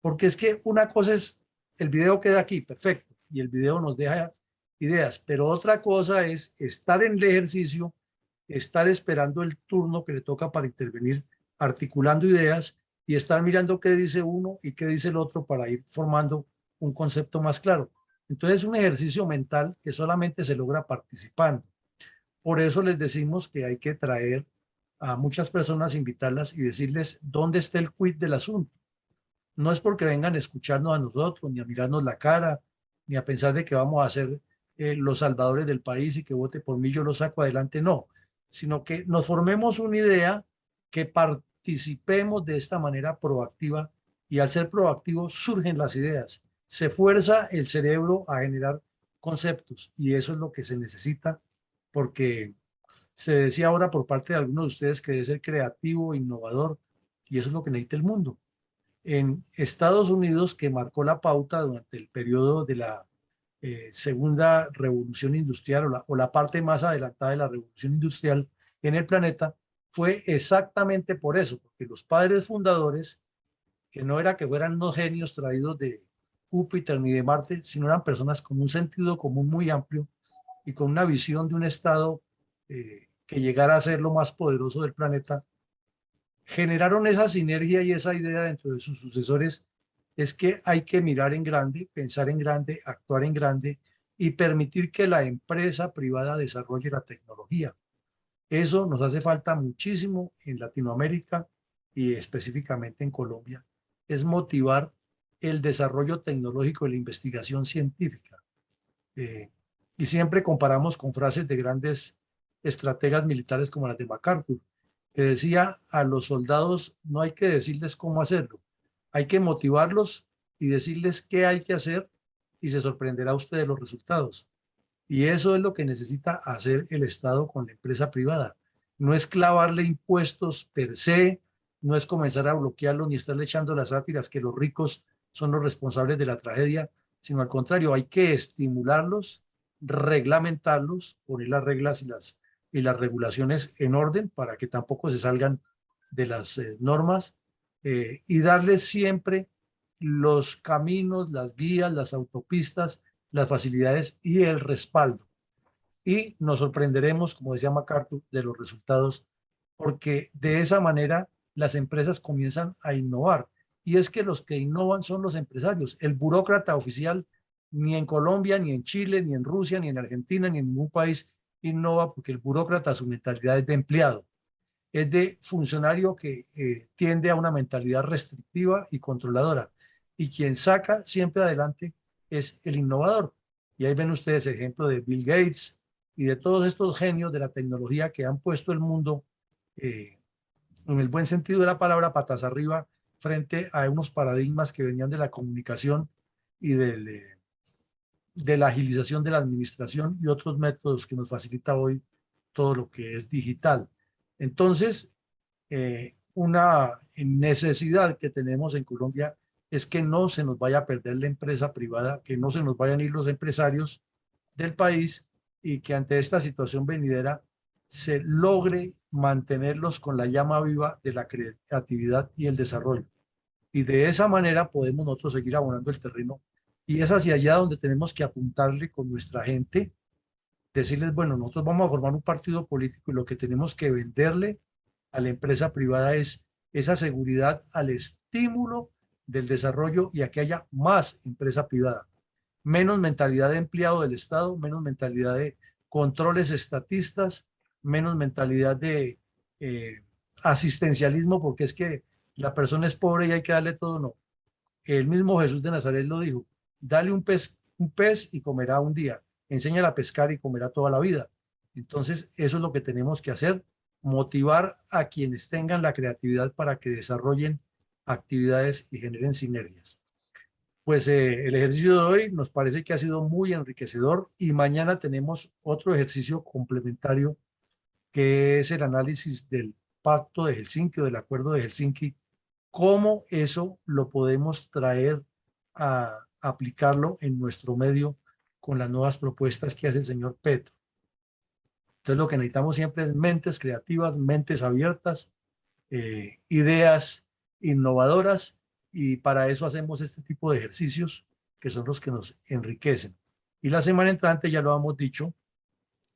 porque es que una cosa es, el video queda aquí, perfecto, y el video nos deja ideas, pero otra cosa es estar en el ejercicio, estar esperando el turno que le toca para intervenir, articulando ideas, y estar mirando qué dice uno y qué dice el otro para ir formando un concepto más claro. Entonces es un ejercicio mental que solamente se logra participando. Por eso les decimos que hay que traer a muchas personas, invitarlas y decirles dónde está el quid del asunto. No es porque vengan a escucharnos a nosotros, ni a mirarnos la cara, ni a pensar de que vamos a ser los salvadores del país y que vote por mí, yo lo saco adelante, no, sino que nos formemos una idea, que participemos de esta manera proactiva, y al ser proactivos surgen las ideas, se fuerza el cerebro a generar conceptos, y eso es lo que se necesita, porque se decía ahora por parte de algunos de ustedes que debe ser creativo, innovador, y eso es lo que necesita el mundo. En Estados Unidos, que marcó la pauta durante el periodo de la segunda revolución industrial, o la parte más adelantada de la revolución industrial en el planeta, fue exactamente por eso, porque los padres fundadores, que no era que fueran unos genios traídos de Júpiter ni de Marte, sino eran personas con un sentido común muy amplio y con una visión de un Estado que llegara a ser lo más poderoso del planeta, generaron esa sinergia y esa idea dentro de sus sucesores. Es que hay que mirar en grande, pensar en grande, actuar en grande y permitir que la empresa privada desarrolle la tecnología. Eso nos hace falta muchísimo en Latinoamérica y específicamente en Colombia. Es motivar el desarrollo tecnológico y la investigación científica. Y siempre comparamos con frases de grandes estrategas militares como las de MacArthur, que decía: a los soldados no hay que decirles cómo hacerlo, hay que motivarlos y decirles qué hay que hacer, y se sorprenderá usted de los resultados. Y eso es lo que necesita hacer el Estado con la empresa privada. No es clavarle impuestos per se, no es comenzar a bloquearlo, ni estarle echando las sátiras que los ricos son los responsables de la tragedia, sino al contrario, hay que estimularlos, reglamentarlos, poner las reglas y las regulaciones en orden para que tampoco se salgan de las normas, y darles siempre los caminos, las guías, las autopistas, las facilidades y el respaldo. Y nos sorprenderemos, como decía MacArthur, de los resultados, porque de esa manera las empresas comienzan a innovar. Y es que los que innovan son los empresarios. El burócrata oficial ni en Colombia, ni en Chile, ni en Rusia, ni en Argentina, ni en ningún país innova, porque el burócrata, su mentalidad es de empleado, es de funcionario que tiende a una mentalidad restrictiva y controladora. Y quien saca siempre adelante es el innovador. Y ahí ven ustedes el ejemplo de Bill Gates y de todos estos genios de la tecnología que han puesto el mundo en el buen sentido de la palabra, patas arriba frente a unos paradigmas que venían de la comunicación y de la agilización de la administración y otros métodos que nos facilita hoy todo lo que es digital. Entonces, una necesidad que tenemos en Colombia es que no se nos vaya a perder la empresa privada, que no se nos vayan a ir los empresarios del país y que ante esta situación venidera se logre mantenerlos con la llama viva de la creatividad y el desarrollo. Y de esa manera podemos nosotros seguir abonando el terreno. Y es hacia allá donde tenemos que apuntarle con nuestra gente, decirles, bueno, nosotros vamos a formar un partido político y lo que tenemos que venderle a la empresa privada es esa seguridad al estímulo del desarrollo y a que haya más empresa privada. Menos mentalidad de empleado del Estado, menos mentalidad de controles estatistas, menos mentalidad de asistencialismo, porque es que la persona es pobre y hay que darle todo. No. El mismo Jesús de Nazaret lo dijo, dale un pez y comerá un día, enséñale a pescar y comerá toda la vida. Entonces, eso es lo que tenemos que hacer, motivar a quienes tengan la creatividad para que desarrollen actividades y generen sinergias. Pues el ejercicio de hoy nos parece que ha sido muy enriquecedor y mañana tenemos otro ejercicio complementario que es el análisis del Pacto de Helsinki o del Acuerdo de Helsinki, cómo eso lo podemos traer a aplicarlo en nuestro medio con las nuevas propuestas que hace el señor Petro. Entonces lo que necesitamos siempre es mentes creativas, mentes abiertas, ideas innovadoras, y para eso hacemos este tipo de ejercicios que son los que nos enriquecen. Y la semana entrante, ya lo hemos dicho,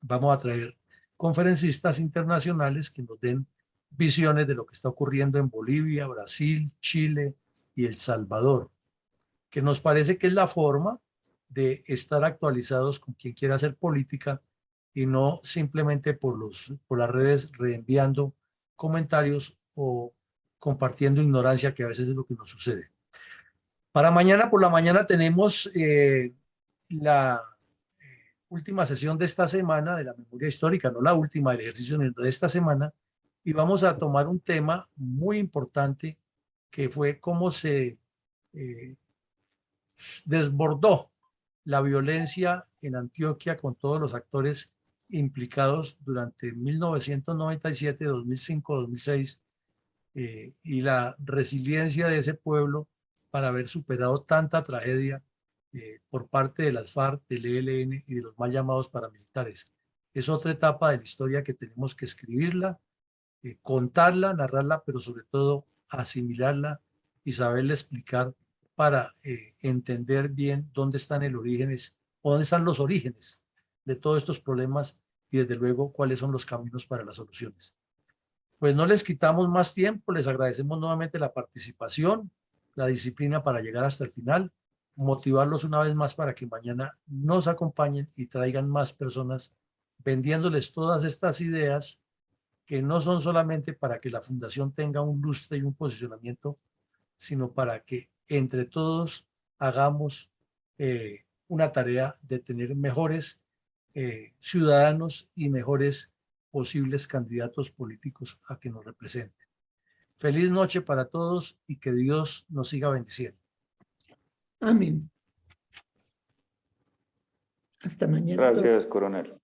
vamos a traer conferencistas internacionales que nos den visiones de lo que está ocurriendo en Bolivia, Brasil, Chile y El Salvador, que nos parece que es la forma de estar actualizados con quien quiera hacer política y no simplemente por las redes reenviando comentarios o compartiendo ignorancia, que a veces es lo que nos sucede. Para mañana por la mañana tenemos la última sesión de esta semana de la memoria histórica, no la última del ejercicio de esta semana, y vamos a tomar un tema muy importante que fue cómo se desbordó la violencia en Antioquia con todos los actores implicados durante 1997, 2005, 2006, y la resiliencia de ese pueblo para haber superado tanta tragedia por parte de las FARC, del ELN y de los mal llamados paramilitares. Es otra etapa de la historia que tenemos que escribirla, contarla, narrarla, pero sobre todo asimilarla y saberla explicar para entender bien dónde están dónde están los orígenes de todos estos problemas y desde luego cuáles son los caminos para las soluciones. Pues no les quitamos más tiempo, les agradecemos nuevamente la participación, la disciplina para llegar hasta el final, motivarlos una vez más para que mañana nos acompañen y traigan más personas vendiéndoles todas estas ideas que no son solamente para que la fundación tenga un lustre y un posicionamiento, sino para que entre todos hagamos una tarea de tener mejores ciudadanos y mejores posibles candidatos políticos a que nos representen. Feliz noche para todos y que Dios nos siga bendiciendo. Amén. Hasta mañana. Gracias, coronel.